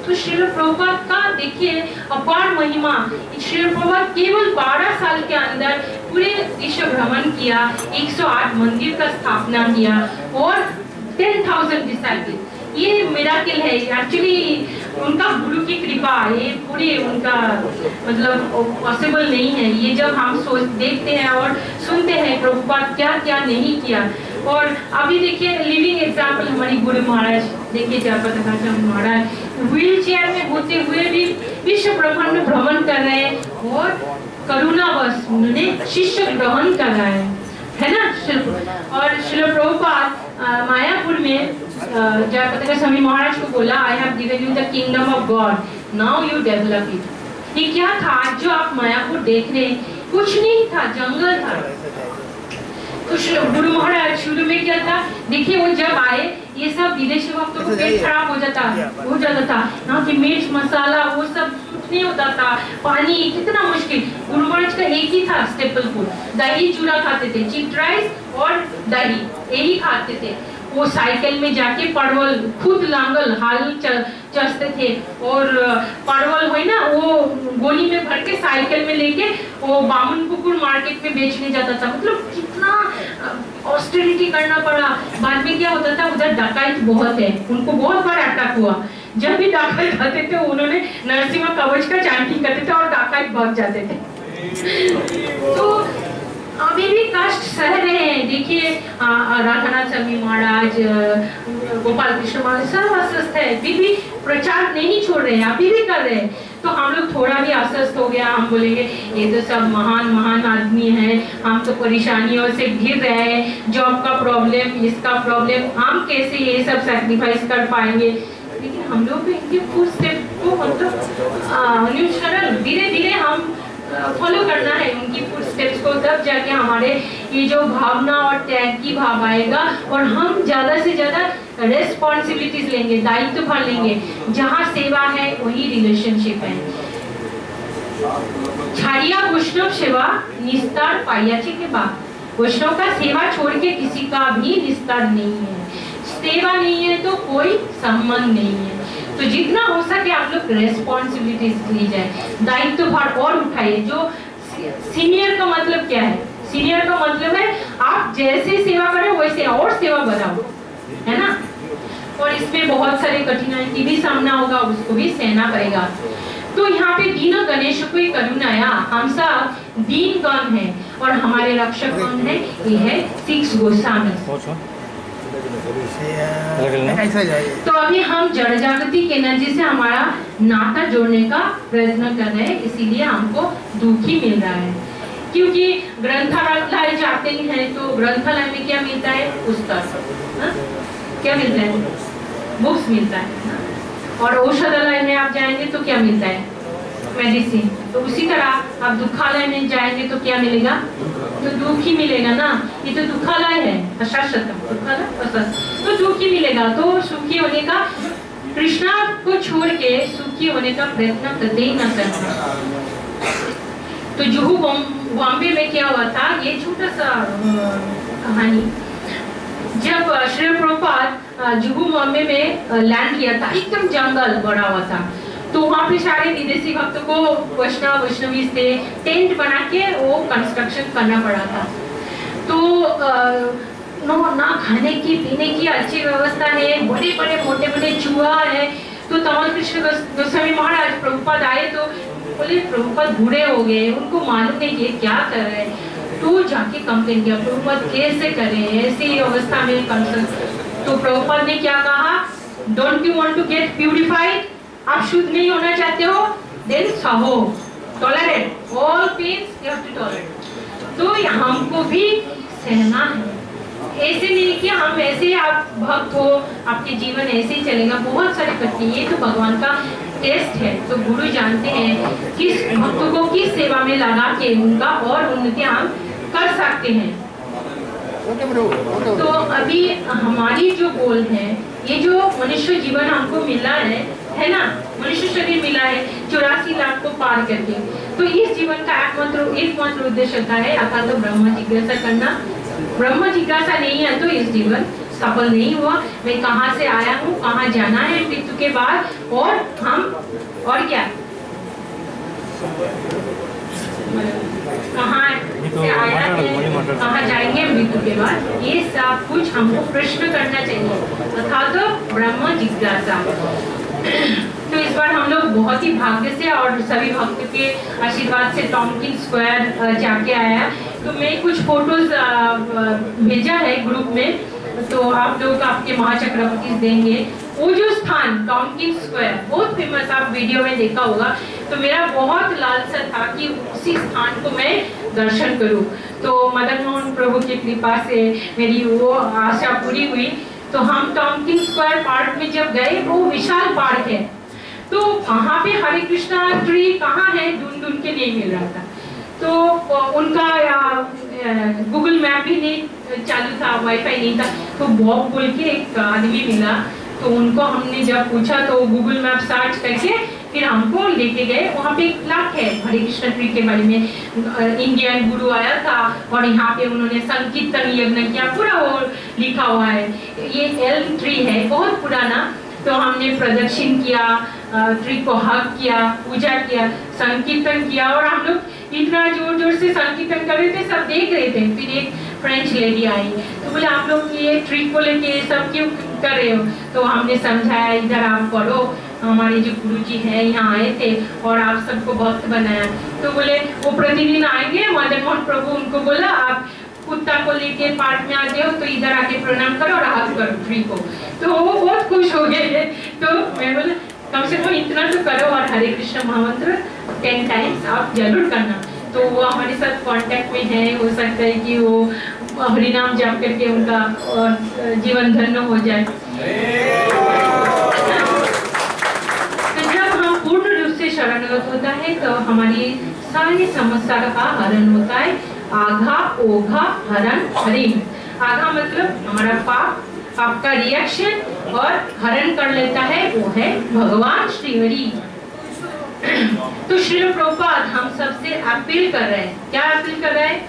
तो श्रील प्रभुपाद का देखिए अपार महिमा। श्रील प्रभुपाद केवल 12 साल के अंदर पूरे विश्व भ्रमण किया, 108 मंदिर का स्थापना किया और 10,000 डिसाइपल। ये मिराकिल है एक्चुअली, उनका गुरु की कृपा, ये पूरी उनका मतलब पॉसिबल नहीं है। ये जब हम सोच देखते हैं और सुनते हैं प्रभुपाद क्या क्या नहीं किया। और अभी देखिए लिविंग एग्जाम्पल हमारी गुरु महाराज, देखिए जयप्रकाश महाराज व्हील चेयर में होते हुए भी विश्व ब्रह्मांड में भ्रमण कर रहे हैं और करुणावश उन्होंने शिष्य ग्रहण कर रहा है ना। और श्रील प्रभुपाद मायापुर में जयप्रकाश स्वामी महाराज को बोला, I have given you the kingdom of God, now you develop it. ये क्या था जो आप मायापुर देख रहे हैं? कुछ नहीं था, जंगल था। तो गुरु महाराज शुरू में क्या था, देखिए वो जब आए ये सब विदेशी भक्तों को पेट खराब हो जाता था, यहाँ की मिर्च मसाला वो सब नहीं होता था, पानी कितना मुश्किल। गुरु महाराज का एक ही था स्टेपल फूड, दही चूड़ा खाते थे, चिट राइस और दही, यही खाते थे। वो साइकिल में जाके परवल खुद लांगल हाल चढ़ते थे और परवल हो ना वो गोली में भर के साइकिल में लेके वो बामन पुकुर मार्केट में बेचने जाता था। मतलब कितना ऑस्टेरिटी करना पड़ा। बाद में क्या होता था, उधर डकैत बहुत है, उनको बहुत बार अटैक हुआ। जब भी डकैत आते थे उन्होंने नरसिम्हा कवच का चांटिंग करते थे और डकैत भाग जाते थे। तो अभी भी कष्ट सह रहे हैं। देखिए राधानाथ स्वामी महाराज, गोपाल कृष्ण महाराज सब अस्वस्थ है, अभी भी प्रचार नहीं छोड़ रहे हैं, अभी भी कर रहे हैं। तो हम लोग थोड़ा भी अस्वस्थ हो गया, हम बोलेंगे ये तो सब महान महान आदमी हैं, हम तो परेशानियों से घिर रहे हैं, जॉब का प्रॉब्लम, इसका प्रॉब्लम, हम कैसे ये सब सैक्रिफाइस कर पाएंगे। लेकिन हम लोग इनके फुट स्टेप को मतलब अनुसरण धीरे धीरे हम फॉलो करना है उनकी फुट स्टेप्स को, तब जाके हमारे ये जो भावना और त्याग की भाव आएगा और हम ज्यादा से ज्यादा रेस्पॉन्सिबिलिटीज लेंगे, दायित्व भर लेंगे। जहाँ सेवा है वही रिलेशनशिप है। छाड़िया वैष्णव सेवा निस्तार पायाची के बाद, वैष्णव का सेवा छोड़ के किसी का भी निस्तार नहीं है। सेवा नहीं है तो कोई संबंध नहीं है। तो जितना हो सके आप लोग रेस्पॉन्सिबिलिटीज ली जाए, दायित्व भार और उठाइए। जो सीनियर का मतलब क्या है? सीनियर का मतलब है आप जैसे सेवा करें वैसे और सेवा बढ़ाओ, है ना। और इसमें बहुत सारे कठिनाई की भी सामना होगा, उसको भी सहना पड़ेगा। तो यहाँ पे दीन गणेश को ही करुणाया, हम सब दीन गण है और हमारे रक्षक कौन है? ये है 6 गोस्वामी। तो अभी हम जड़ जागतिक एनर्जी से हमारा नाता जोड़ने का प्रयत्न कर रहे हैं, इसीलिए हमको दुख ही मिल रहा है। क्योंकि ग्रंथालय जाते हैं तो ग्रंथालय में क्या मिलता है? पुस्तक, क्या मिलता है? बुक्स मिलता है। और औषधालय में आप जाएंगे तो क्या मिलता है? मेडिसिन। तो उसी तरह आप दुखालय में जाएंगे तो क्या मिलेगा? तो दुख ही मिलेगा ना। ये तो दुखालय है, तो दुख ही मिलेगा। तो सुखी होने का, कृष्णा को छोड़ के सुखी होने का प्रयत्न करते ही न करना। तो जुहू बॉम्बे में क्या हुआ था, ये छोटा सा कहानी। जब श्री प्रभुपाद जुहू बॉम्बे में लैंड किया था, एकदम जंगल बड़ा हुआ था। तो वहाँ पे सारे विदेशी भक्तों को वैष्णवी से टेंट बना के वो कंस्ट्रक्शन करना पड़ा था। तो ना खाने की पीने की अच्छी व्यवस्था है, बड़े बड़े मोटे मोटे चूहा है। तो तमल कृष्ण गोस्वामी महाराज प्रभुपाद आए तो बोले प्रभुपाद बूढ़े हो गए, उनको मालूम नहीं ये क्या कर रहे हैं। तो जाके कंप्लेन किया प्रभुपाद कैसे करें ऐसी अवस्था में कंसर्न। तो प्रभुपाद ने क्या कहा, don't you want to get purified, आप शुद्ध नहीं होना चाहते हो, देन सहो, tolerate all pains you have to tolerate. तो हमको भी सहना है, ऐसे नहीं कि हम ऐसे आप भक्त हो आपके जीवन ऐसे ही चलेगा। बहुत सारे कठिन, ये तो भगवान का टेस्ट है। तो गुरु जानते हैं किस भक्तों को किस सेवा में लगा के उनका और उन्नति हम कर सकते हैं। तो अभी हमारी जो गोल है, ये जो मनुष्य जीवन हमको मिला है ना, मनुष्य शरीर मिला है 84 लाख को पार करके। तो इस जीवन का एकमात्र उद्देश्य होता है अर्थात तो ब्रह्म जिज्ञासा करना। ब्रह्म जिज्ञासा नहीं है तो इस जीवन सफल नहीं हुआ। मैं कहाँ से आया हूँ, कहाँ जाना है मृत्यु के बाद, और हम और क्या कहाँ से आया है, कहाँ जाएंगे मृत्यु के बाद, ये सब कुछ हमको प्रश्न करना चाहिए, अर्थात तो ब्रह्म जिज्ञासा। तो इस बार हम लोग बहुत ही भाग्य से और सभी भक्तों के आशीर्वाद से टॉमकिन स्क्वायर जाके आया। तो मैं कुछ फोटोज भेजा है ग्रुप में, तो आप लोग आपके महाचक्रवर्ती देंगे। वो जो स्थान टॉमकिन स्क्वायर बहुत फेमस, आप वीडियो में देखा होगा। तो मेरा बहुत लालसा था कि उसी स्थान को मैं दर्शन करूं। तो मदन मोहन प्रभु की कृपा से मेरी वो आशा पूरी हुई। तो हम टॉमकिन स्क्वायर पार्क में जब गए, वो विशाल पार्क है, तो वहाँ पे हरे कृष्णा ट्री कहाँ है ढूंढ के नहीं मिल रहा था। तो उनका गूगल मैप भी नहीं चालू था, वाईफाई नहीं था। तो बॉब बोल के एक आदमी मिला, तो उनको हमने जब पूछा तो गूगल मैप सर्च करके फिर हमको लेके गए। वहाँ पे एक प्लॉट है हरे कृष्ण ट्री के बारे में, इंडियन गुरु आया था और यहाँ पे उन्होंने संकीर्तन यज्ञ किया, पूरा वो लिखा हुआ है। ये एल्म ट्री है, बहुत पुराना। तो हमने प्रदक्षिण किया, ट्री को हग किया, पूजा किया, संकीर्तन किया, और हम लोग इतना जोर जोर से संकीर्तन कर रहे थे, सब देख रहे थे। फिर एक फ्रेंच लेडी आई, तो बोले आप लोग ये ट्री को लेके सब क्यों कर रहे हो? तो हमने समझाया, इधर आप पढ़ो, हमारे जो गुरुजी है यहाँ आए थे और आप सबको भक्त बनाया। तो बोले वो प्रतिदिन आएंगे। मदन मोहन प्रभु उनको बोला, आप कुत्ता को लेके पार्क में आते हो तो इधर आके प्रणाम करो और हाथ करो ट्री को। तो वो बहुत खुश हो गए। तो मैं बोला कम से कम इतना तो करो, और हरे कृष्ण महामंत्र 10 टाइम्स आप जरूर करना। तो वो हमारे साथ कांटेक्ट में है, हो सकता है कि वो हरिनाम जाप करके उनका और जीवन धन्य हो जाए। तो जब हम पूर्ण रूप से शरणागत होता है तो हमारी सारी समस्या का हरण होता है। आघा ओघा हरण हरिम। आघा मतलब हमारा पाप, आपका रिएक्शन, और हरण कर लेता है वो है भगवान श्री हरि। तो श्री प्रभुपाद हम सबसे अपील कर रहे हैं, क्या अपील कर रहे हैं?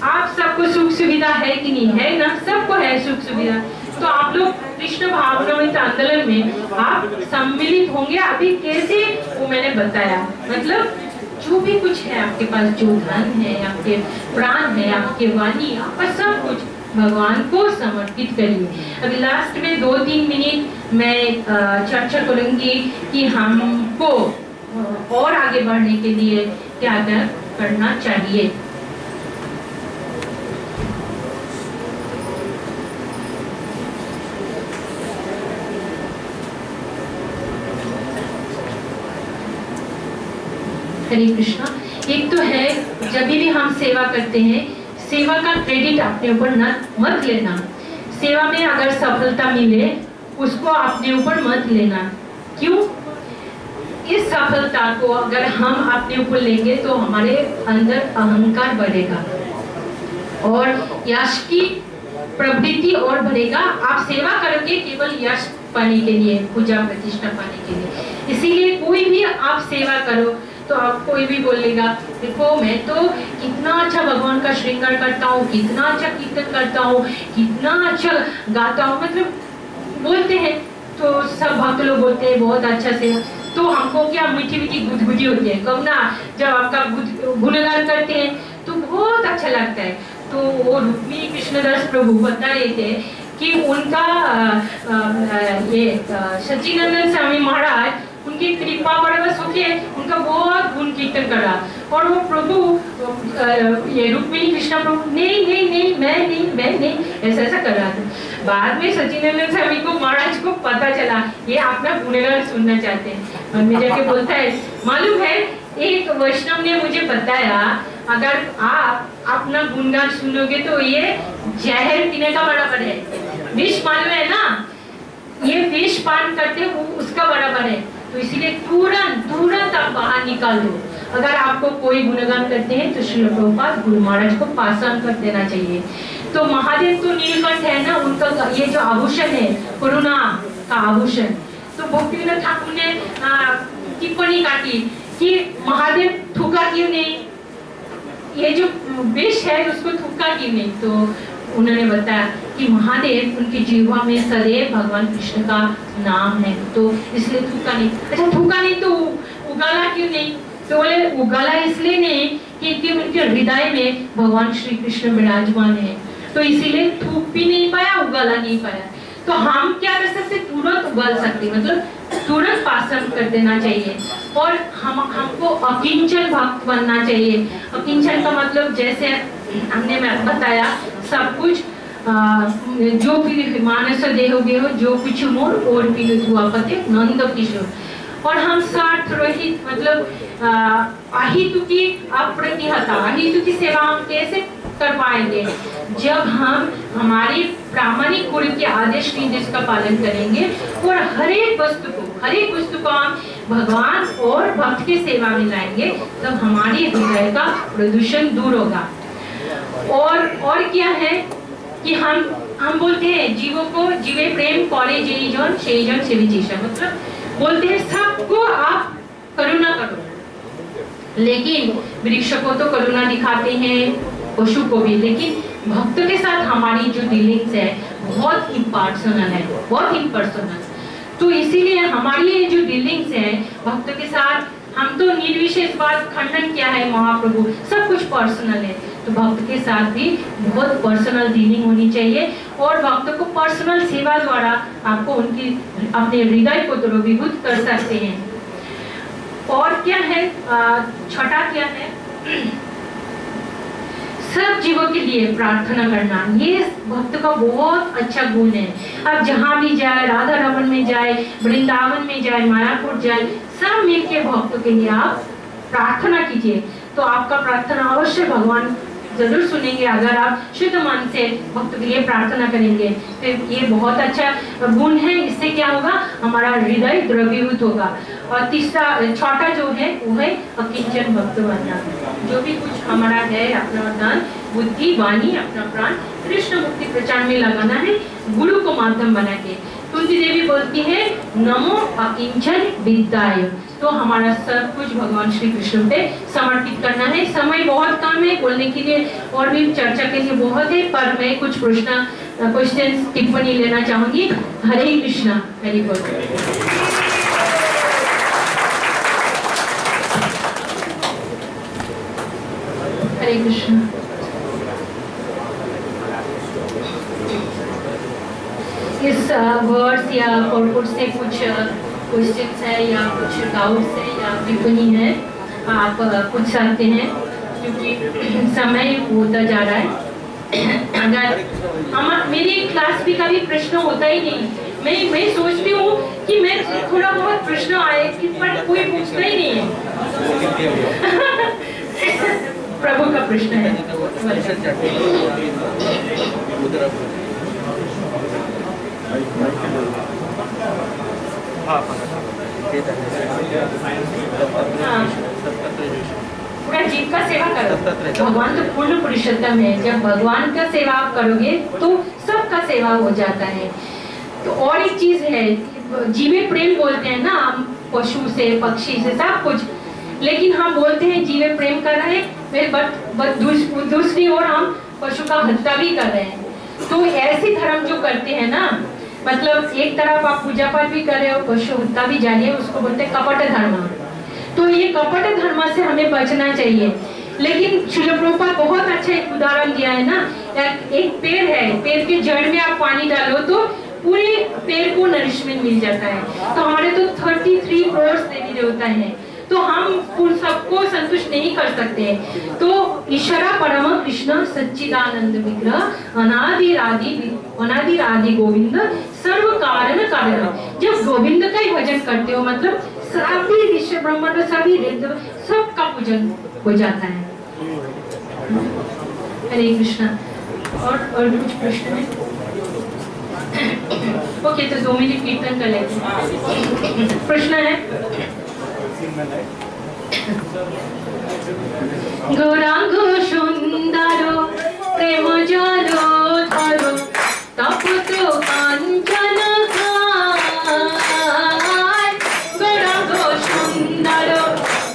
आप सबको सुख सुविधा है कि नहीं है ना? सबको है सुख सुविधा। तो आप लोग कृष्ण भावनामृत आंदोलन में आप सम्मिलित होंगे। अभी कैसे वो मैंने बताया, मतलब जो भी कुछ है आपके पास, जो धन है, आपके प्राण है, आपके वाणी, आपका सब कुछ भगवान को समर्पित करिए। अभी लास्ट में 2-3 मिनट मैं चर्चा करूंगी कि हमको और आगे बढ़ने के लिए क्या क्या करना चाहिए। हरे कृष्णा। एक तो है, जब भी हम सेवा करते हैं, सेवा का क्रेडिट अपने ऊपर मत लेना। सेवा में अगर सफलता मिले उसको अपने ऊपर मत लेना। क्यों? इस सफलता को अगर हम अपने ऊपर लेंगे तो हमारे अंदर अहंकार बढ़ेगा और यश की प्रवृत्ति और बढ़ेगा। आप सेवा करोगे केवल यश पाने के लिए, पूजा प्रतिष्ठा पाने के लिए। इसीलिए कोई भी आप सेवा करो तो आप कोई भी बोलेगा, देखो मैं तो कितना अच्छा भगवान का श्रृंगार करता हूँ, कितना अच्छा कीर्तन करता हूँ, कितना अच्छा गाता हूँ, मतलब बोलते हैं। तो सब भक्त लोग बोलते हैं बहुत अच्छा से। तो हमको क्या मीठी मीठी गुदगुदी होती है, कब ना जब आपका गुणगान करते हैं तो बहुत अच्छा लगता है। तो वो रुक्मिणी कृष्णदास प्रभु बता रहे थे कि उनका ये सच्चिदानंद स्वामी महाराज, उनकी कृपा बरबस होके उनका बहुत गुण कीर्तन करा। और वो प्रभु ये रुक्मिणी कृष्ण प्रभु नहीं नहीं नहीं मैं नहीं ऐसा ऐसा कर रहा था। बाद में सच्चिदानंद स्वामी को महाराज को पता चला ये अपना गुणगान सुनना चाहते हैं। और मैं जाके बोलता है, मालूम है एक वैष्णव ने मुझे बताया अगर आप अपना गुणगान सुनोगे तो ये जहर पीने का बराबर है। विष मालूम है ना, ये विष पान करते वो उसका बराबर है। तो इसीलिए तुरंत आप बाहर निकाल दो। अगर आपको कोई गुणगान करते हैं तो श्री प्रभुपाद गुरु महाराज को पास ऑन कर देना चाहिए। तो महादेव तो नीलकंठ है ना, उनका ये जो आभूषण है करुणा का आभूषण। तो भक्तिविनोद ठाकुर ने टिप्पणी काटी कि महादेव थूका क्यों नहीं, ये जो विष है उसको थूका क्यों नहीं। तो उन्होंने बताया कि महादेव उनकी जीवा में सदैव भगवान कृष्ण का नाम है, तो इसलिए थूका नहीं। अच्छा थूका नहीं तो उगाला क्यों नहीं? तो बोले उगाला इसलिए नहीं क्योंकि उनके हृदय में भगवान श्री कृष्ण विराजमान है, तो इसीलिए थूक भी नहीं पाया, उगाला नहीं पाया। तो हम क्या कर सकते? तुरंत उगल सकते, मतलब तुरंत पासन कर देना चाहिए। और हमको अकिंचन भक्त बनना चाहिए। अकिंचन का मतलब जैसे हमने बताया, सब कुछ जो भी मानस देहोगे हो, जो कुछ मोर और भी हुआ पते नंद किशोर। और हम स्वार्थ रहित, मतलब अहितु की अप्रतिहता, अहितु की सेवा हम कैसे कर पाएंगे? जब हम हमारी प्रामाणिक गुरु के आदेश निर्देश का पालन करेंगे और हर एक वस्तु को हम भगवान और भक्त की सेवा में लाएंगे, तब हमारी हृदय का प्रदूषण दूर होगा। और क्या है कि हम बोलते हैं जीवों को जीवे प्रेम करे जेई जन सेई जन सेवी जीशा, मतलब बोलते हैं सबको आप करुणा करो, लेकिन वृक्ष को तो करुणा दिखाते हैं, पशु को भी, लेकिन भक्त के साथ हमारी जो डीलिंग्स है बहुत इम्पर्सनल है, बहुत इम्पर्सनल। तो इसीलिए हमारी ये जो डीलिंग्स है भक्त के साथ, हम तो निर्विशेष बात खंडन किया है महाप्रभु, सब कुछ पर्सनल है, तो भक्त के साथ भी बहुत पर्सनल डीलिंग होनी चाहिए। और भक्त को पर्सनल सेवा द्वारा आपको उनकी अपने हृदय को द्रवीभूत कर सकते हैं। और क्या है, छठा क्या है, सब जीवों के लिए प्रार्थना करना, ये भक्त का बहुत अच्छा गुण है। अब जहाँ भी जाए, राधा रमन में जाए, वृंदावन में जाए, मायापुर जाए, सब मिलके भक्तों के लिए आप प्रार्थना कीजिए, तो आपका प्रार्थना अवश्य भगवान जरूर सुनेंगे। अगर आप शुद्ध मन से भक्त के लिए प्रार्थना करेंगे तो ये बहुत अच्छा गुण है। इससे क्या होगा, हमारा हृदय द्रवीभूत होगा। और तीसरा, छठा जो है वो है अकिंचन भक्त बनना। जो भी कुछ हमारा है, अपना धन, बुद्धि, वाणी, अपना प्राण कृष्ण मुक्ति प्रचार में लगाना है, गुरु को माध्यम बना के। तुलसी देवी बोलती है नमो अकिंचन विद्याय, तो हमारा सब कुछ भगवान श्री कृष्ण पे समर्पित करना है। समय बहुत कम है, बोलने के लिए और भी चर्चा के लिए बहुत है, पर मैं कुछ क्वेश्चन टिप्पणी लेना चाहूंगी। हरे कृष्णा, हरि बोल। हरे कृष्णा। इस वर्ड्स या पॉडकास्ट से कुछ क्वेश्चंस है या कुछ डाउट्स है या टिप्पणी है, आप पूछ सकते हैं, क्योंकि समय होता जा रहा है। अगर मेरी क्लास भी कभी प्रश्न होता ही नहीं, मैं सोचती हूँ कि मैं थोड़ा बहुत प्रश्न आए, पर कोई पूछता ही नहीं है। प्रभु का प्रश्न है। पूरा जीव का सेवा करो, भगवान तो पूर्ण पुरुषोत्तम है। जब भगवान का सेवा आप करोगे तो सबका सेवा हो जाता है। तो और एक चीज है, जीवे प्रेम बोलते हैं ना हम, पशु से, पक्षी से, सब कुछ, लेकिन हम बोलते हैं जीवे प्रेम कर रहे हैं, दूसरी ओर हम पशु का हत्या भी कर रहे हैं। तो ऐसी धर्म जो करते हैं ना, मतलब एक तरफ आप पूजा पाठ भी कर रहे हो, पशु हत्या भी जा रही है, उसको बोलते हैं कपट धर्म। तो ये कपट धर्म से हमें बचना चाहिए। लेकिन श्रील प्रभुपाद बहुत अच्छा एक उदाहरण दिया है ना, एक पेड़ है, पेड़ के जड़ में आप पानी डालो तो पूरे पेड़ को नरिशमेंट मिल जाता है। तो हमारे तो 33 करोड़ देवी देवता है, तो हम उन सबको संतुष्ट नहीं कर सकते। तो ईश्वरा परम कृष्ण सच्चिदानंद विग्रह अनादि आदि गोविंद सर्व कारण कारण। जब गोविंद का ही भजन करते हो, मतलब सभी विश्व ब्रह्मांड, सभी सबका पूजन हो जाता है। हरे कृष्णा। और कुछ प्रश्न है? ओके, तो 2 मिनट कीर्तन कर लेते हैं। प्रश्न है? गौरांग सुंदर प्रेम जलोधर तपत कांचन काय। गौरांग सुंदर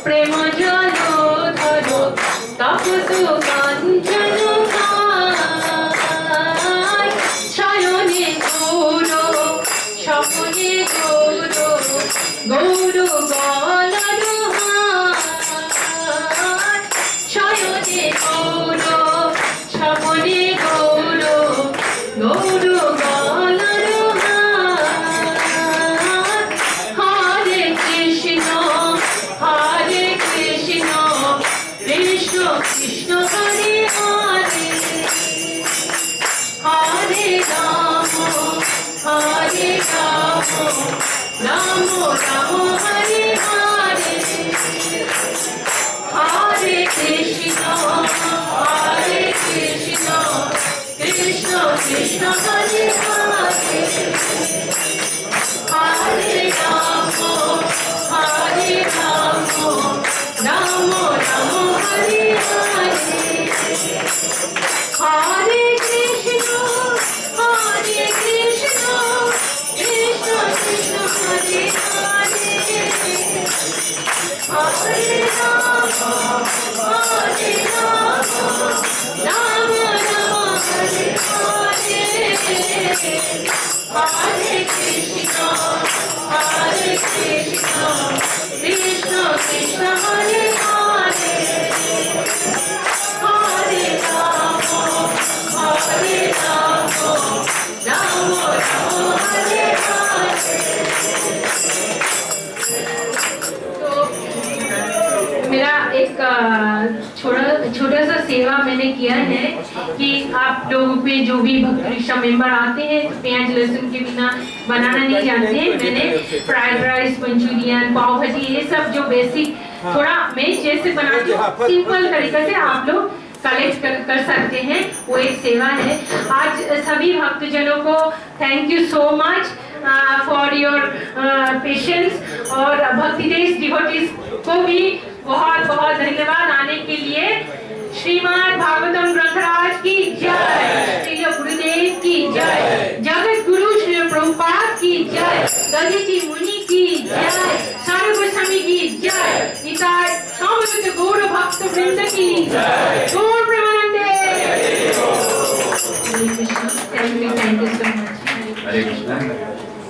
प्रेम जलोधर तपत कांचन काय। সকলে গৌর গৌর গলারু শয়নে গৌর সকলে গৌর গৌর গলারু হরে কৃষ্ণ কৃষ্ণ কৃষ্ণ হরে হরে হরে রাম রাম রাম হরে হরে হরে কৃষ্ণ কৃষ্ণ কৃষ্ণ হরে হরে হরে রাম রাম রাম হরে হরে হরে কৃষ্ণ কৃষ্ণ কৃষ্ণ হরে হরে হরে রাম রাম রাম হরে হরে হরে কৃষ্ণ কৃষ্ণ কৃষ্ণ হরে হরে হরে রাম রাम राम हरे हरे। तो मेरा एक छोटा सा सेवा मैंने किया है कि आप लोगों पे जो भी भक्त कृष्णा मेंबर आते हैं तो प्याज लहसुन के बिना बनाना नहीं जानते हैं। मैंने फ्राइड राइस, मंचूरियन, पाव भाजी, ये सब जो बेसिक थोड़ा मैं जैसे बनाती हूँ सिंपल तरीके से आप लोग कलेक्ट कर सकते हैं, वो एक सेवा है। आज सभी भक्तजनों को thank you so much for your patience और भक्ति देश डिवोटीज को भी बहुत बहुत धन्यवाद आने के लिए। श्रीमद् भागवतम ग्रंथराज की जय, श्री गुरुदेव की जय, जगत गुरु श्री प्रभुपाद की जय, दधीचि मुनि की जय, साधु गोस्वामी की जय, निताय समवेत गौर भक्त वृंद की जय, गौर प्रेमानंदे। हरे Krishna. Thank you so much. Hare Krishna.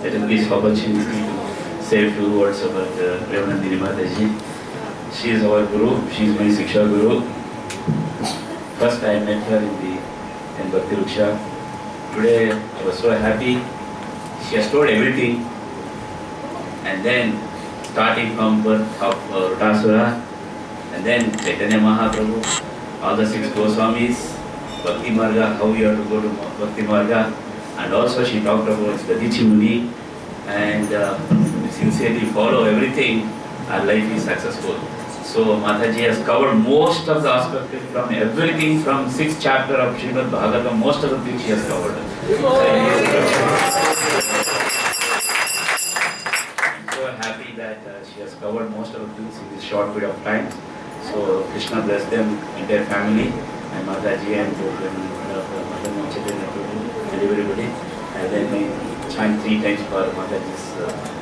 Let us this opportunity to say a few words about Premanandini Mataji. She is our guru. She is my Siksha guru. First I met her in Bhakti Ruksha. Today I was so happy. She has told everything. And then starting from birth of Rutasura, and then Chaitanya Mahaprabhu, all the 6 Goswamis, Bhakti Marga, how you have to go to Bhakti Marga, and also she talked about Dadichi Muni, and sincerely follow everything, our life is successful. So Mataji has covered most of the aspects from everything from 6th chapter of Srimad Bhagavatam, most of the things she has covered. I'm so happy that she has covered most of the things in this short period of time. So Krishna bless them, entire family, and Mataji and and everybody. And then we chant 3 times for Mataji's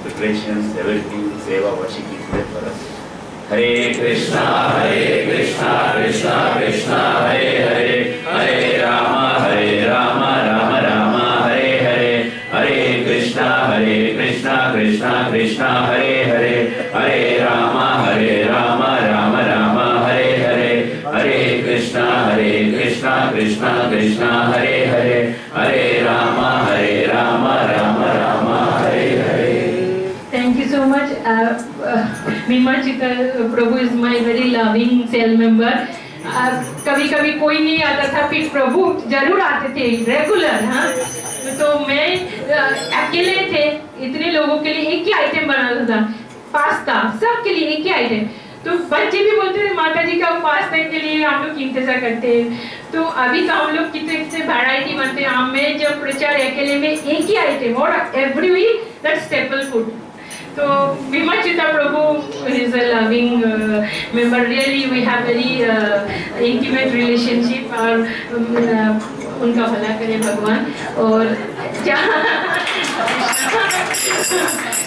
preparations, everything, seva, what she keeps there for us. Hare Krishna, Krishna Krishna, Hare Hare, Hare Rama, Rama Rama, Hare Hare, Hare Krishna, Krishna Krishna, Hare Hare, Hare Rama, Rama Rama, Hare Hare, Hare Krishna, Krishna Krishna, Hare Hare, Hare Rama, Rama Rama, Hare Hare. Thank you so much. Vimachita Prabhu is my very loving cell member. कभी कभी कोई नहीं आता था, फिर प्रभु जरूर आते थे रेगुलर। हाँ, तो मैं अकेले थे, इतने लोगों के लिए एक ही आइटम बनाता था, पास्ता, सबके लिए एक ही आइटम। तो बच्चे भी बोलते थे माता जी का पास्ता के लिए हम लोग इंतजार करते हैं। तो अभी तो हम लोग कितने कितने वैरायटी बनते हैं। मैं जब प्रचार अकेले में एक ही आइटम और every week that's staple food. तो Vimachita Prabhu is a loving member. Really, we have very intimate relationship. और उनका भला करे भगवान। और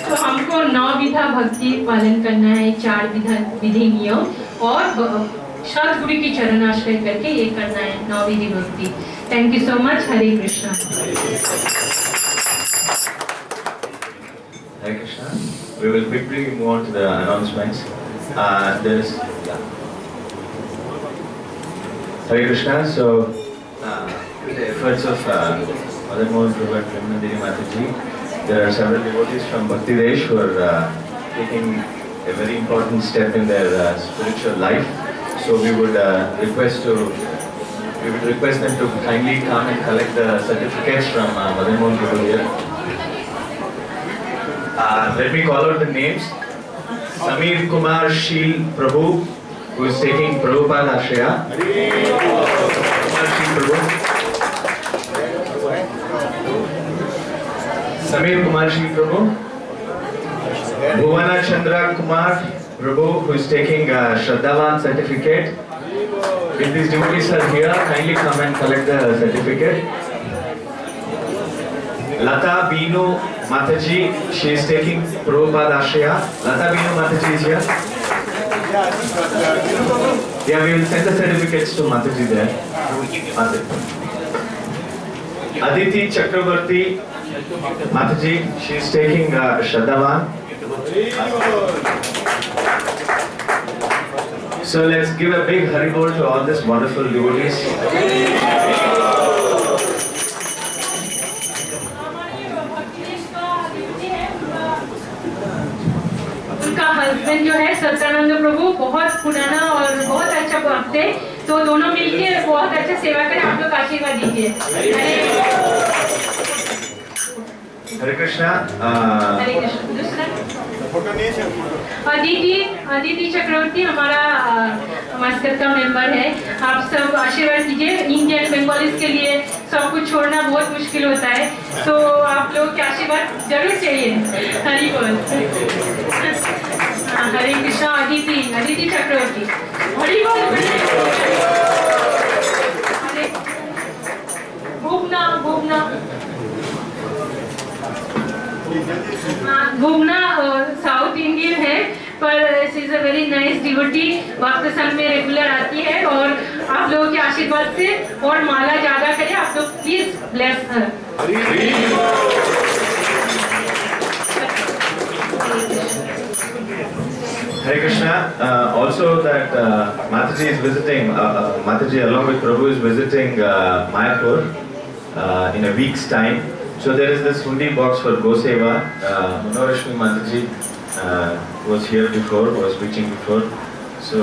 तो हमको 9 विधा भक्ति पालन करना है, 4 विधि नियम, और सतगुरु की चरण आश्रय करके ये करना है 9 विधि भक्ति। Thank you so much. Hare Krishna. Hare Krishna. We will quickly move on to the announcements. There is Hare Krishna. So, with the efforts of Mother Mohan Prabhu and Premanandini Mataji, there are several devotees from Bhakti Desh who are taking a very important step in their spiritual life. So we would request them to kindly come and collect the certificates from Mother Mohan Prabhu here. Let me call out the names. Samir Kumar Sheel Prabhu, who is taking Prabhupada Ashraya. Kumar Sheel Prabhu. Samir Kumar Sheel Prabhu. Bhuvana Chandra Kumar Prabhu, who is taking Shraddhavan certificate. If these devotees are here, kindly come and collect the certificate. Lata Binu Mataji, she is taking Prabhupada Ashraya. Lata Binu Mataji is here. Yeah, we will send the certificates to Mataji there. Aditi Chakravarti Mataji, she is taking Shraddhavan. So let's give a big Haribol to all these wonderful devotees. उनका husband जो है सत्यानंद प्रभु बहुत पुराना और बहुत अच्छा भक्त है, तो दोनों मिलके बहुत अच्छा सेवा करें। आप लोग आशीर्वाद दीजिए। हरे कृष्णा। हरे कृष्ण। दूसरा अदिति चक्रवर्ती हमारा मास्टर का मेंबर है। आप सब आशीर्वाद दीजिए। इंडियन बंगालीज के लिए सब कुछ छोड़ना बहुत मुश्किल होता है, तो आप लोग के आशीर्वाद जरूर चाहिए। हरि बोल। हरे कृष्णा। अदिति चक्रवर्ती, हरि बोल। भुवना साउथ इंडियन है, पर she is a very nice devotee. भक्त संघ में रेगुलर आती है और आप लोगों के आशीर्वाद से और माला ज्यादा करें। आप लोग please bless her. Hare Krishna. Also that Mataji is visiting, Mataji along with Prabhu is visiting Mayapur in a week's time. So there is this hundi box for Goseva. Manorashmi Mataji was here before, was preaching before. So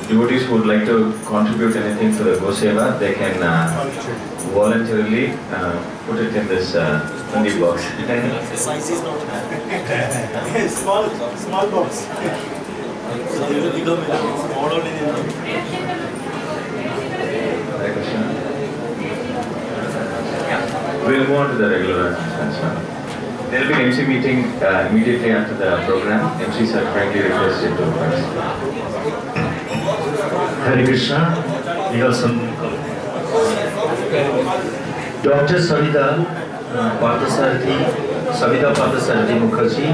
devotees who would like to contribute anything to the Goseva, they can voluntarily put it in this hundi box. The size is not small box. We'll move on to the regular announcements. There will be an MC meeting immediately after the program. MCs are kindly requested to advise. Hare Krishna. We have some Dr. Savita Parthasarathi Mukherjee,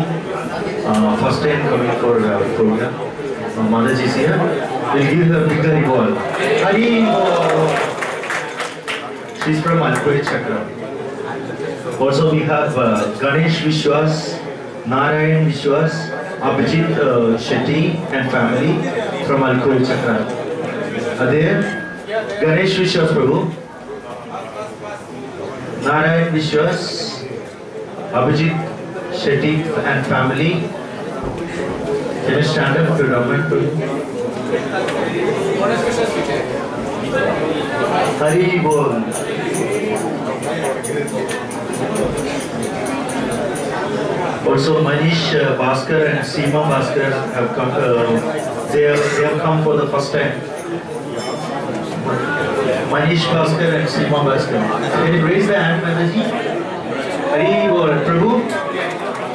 first time coming for our program. Motherji is here. We'll give her a bigger reward. Hari Bol. She's from Alkuri Chakra. Also we have Ganesh Vishwas, Narayan Vishwas, Abhijit Shetty and family from Alkuri Chakra. Are there? Ganesh Vishwas Prabhu, Narayan Vishwas, Abhijit Shetty and family. Can you stand up to government Prabhu? Hari Bol. Also Manish Bhaskar and Seema Bhaskar have come, they have come for the first time. Manish Bhaskar and Seema Bhaskar. Can you raise the hand, Mataji? Hari Bol. Prabhu?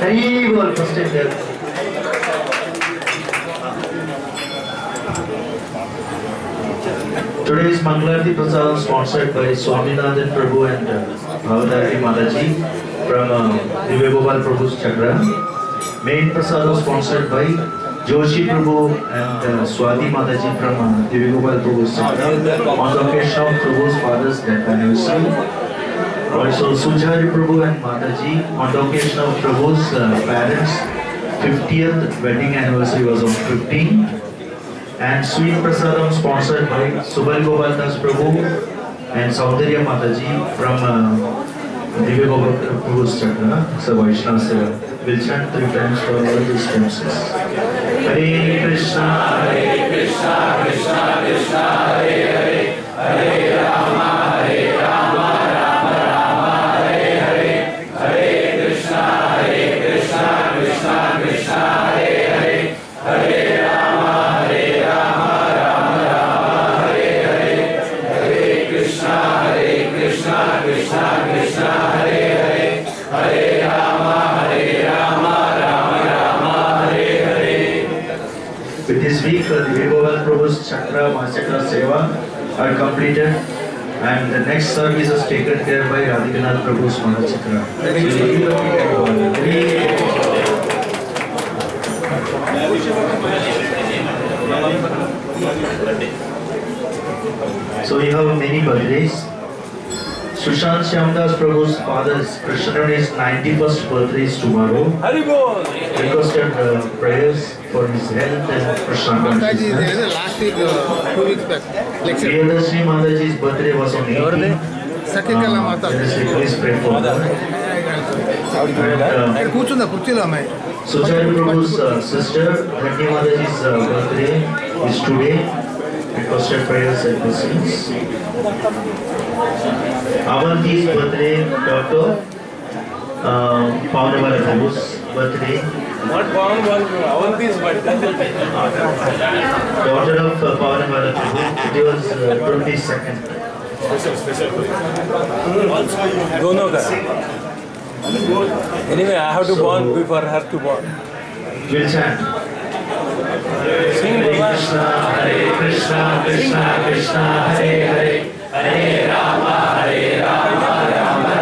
Hari Bol. First time there. Today's Mangalarti Prasadam sponsored by Swaminathan Prabhu and Bhavatari Mataji from Divya Gopal Prabhu's Chakra. Main Prasadam sponsored by Joshi Prabhu and Swati Mataji from Divya Gopal Prabhu's Chakra on the occasion of Prabhu's father's death anniversary. Also, Sujari Prabhu and Mataji, on the occasion of Prabhu's parents' 50th wedding anniversary was on 15, and Sweet Prasadam sponsored by Subal Gopal Das Prabhu and Saundarya Mataji from Divya Gopal Prabhu's Chakra. So Vaishnavas will chant 3 times for all these temples. Hare Krishna, Krishna Krishna, Hare Hare, Hare Rama, Rama Rama, Hare Hare, Hare Krishna, Krishna Krishna, Hare Hare, Hare Rama, Rama Rama, Hare Hare, Hare Krishna, Krishna Krishna, Hare Hare, Hare Rama, Rama Rama, Hare Hare. With this week, the Gopal Prabhu's Chakra, Mahachakra Seva are completed, and the next service is taken care by Radhikanath Prabhu's Mahachakra. So we have many birthdays. Sushant Shyamdas Prabhu's father's Krishnan's 91st birthday is tomorrow. Requested prayers for his health and Krishna consciousness. Last week, 2 weeks back. Priyadashri Mataji's birthday was on 18th. Please pray for her. Sujari Prabhu's sister, Rani Mataji's birthday is today. Requested prayers and blessings. Avanti's birthday, Dr. Pavanamala Prabhu's birthday. Not Avanti's birthday. Daughter of Pavanamala Prabhu. It was 22nd. Special. Dono ka. Anyway, I have to born before her to born. We'll chant. Sing Hare Krishna, Krishna Krishna, Hare Hare, Hare Rama, Rama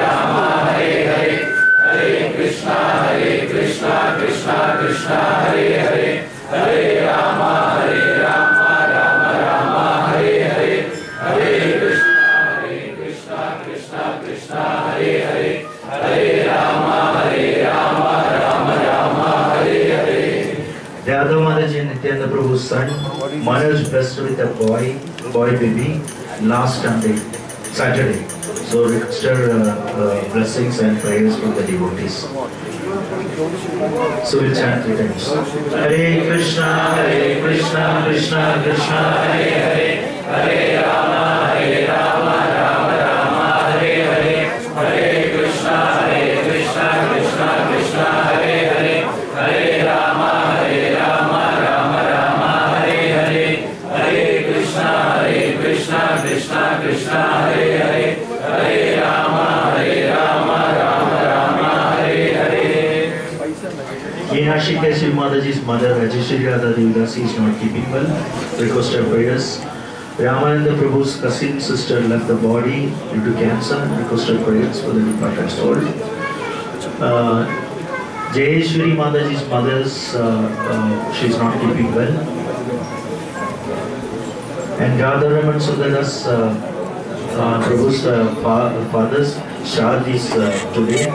Rama, Hare Hare, Hare Krishna, Krishna Krishna, Hare Hare, Hare Rama, Rama Rama, Hare Hare, Hare Krishna, Krishna, Hare Hare, Hare Rama, Rama Hare Hare. Yadav Mataji and Nityananda Prabhu's son, Manoj blessed with a boy baby last Saturday. So requested blessings and prayers from the devotees. So we'll chant 3 times. Hare Krishna, Krishna Krishna, Hare Hare, Hare Rama, Rama Hare Hare, Hare Krishna, Krishna Krishna, Hare Hare, Hare Rama, Rama Hare Hare, Hare Krishna, Krishna Krishna, Hare Hare, Hare Rama, Rama Hare Hare. Meenakshi Keshav Mataji's mother, Rajeshwari Radha Devdasi, is not keeping well. Requested prayers. Ramananda Prabhu's cousin sister left the body due to cancer. Requested prayers for the departed soul. Jayeshwari Mataji's mother's, she is not keeping well. And Radharaman Sundaras Prabhu's father's Shraddh is today.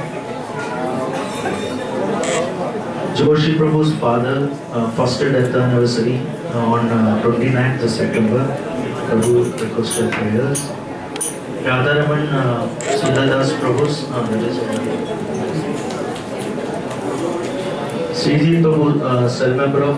Joshi Prabhu's father, first death anniversary on 29th September. Prabhu requested prayers. Radharaman Sundaras Prabhu's Sriji Prabhu, cell member of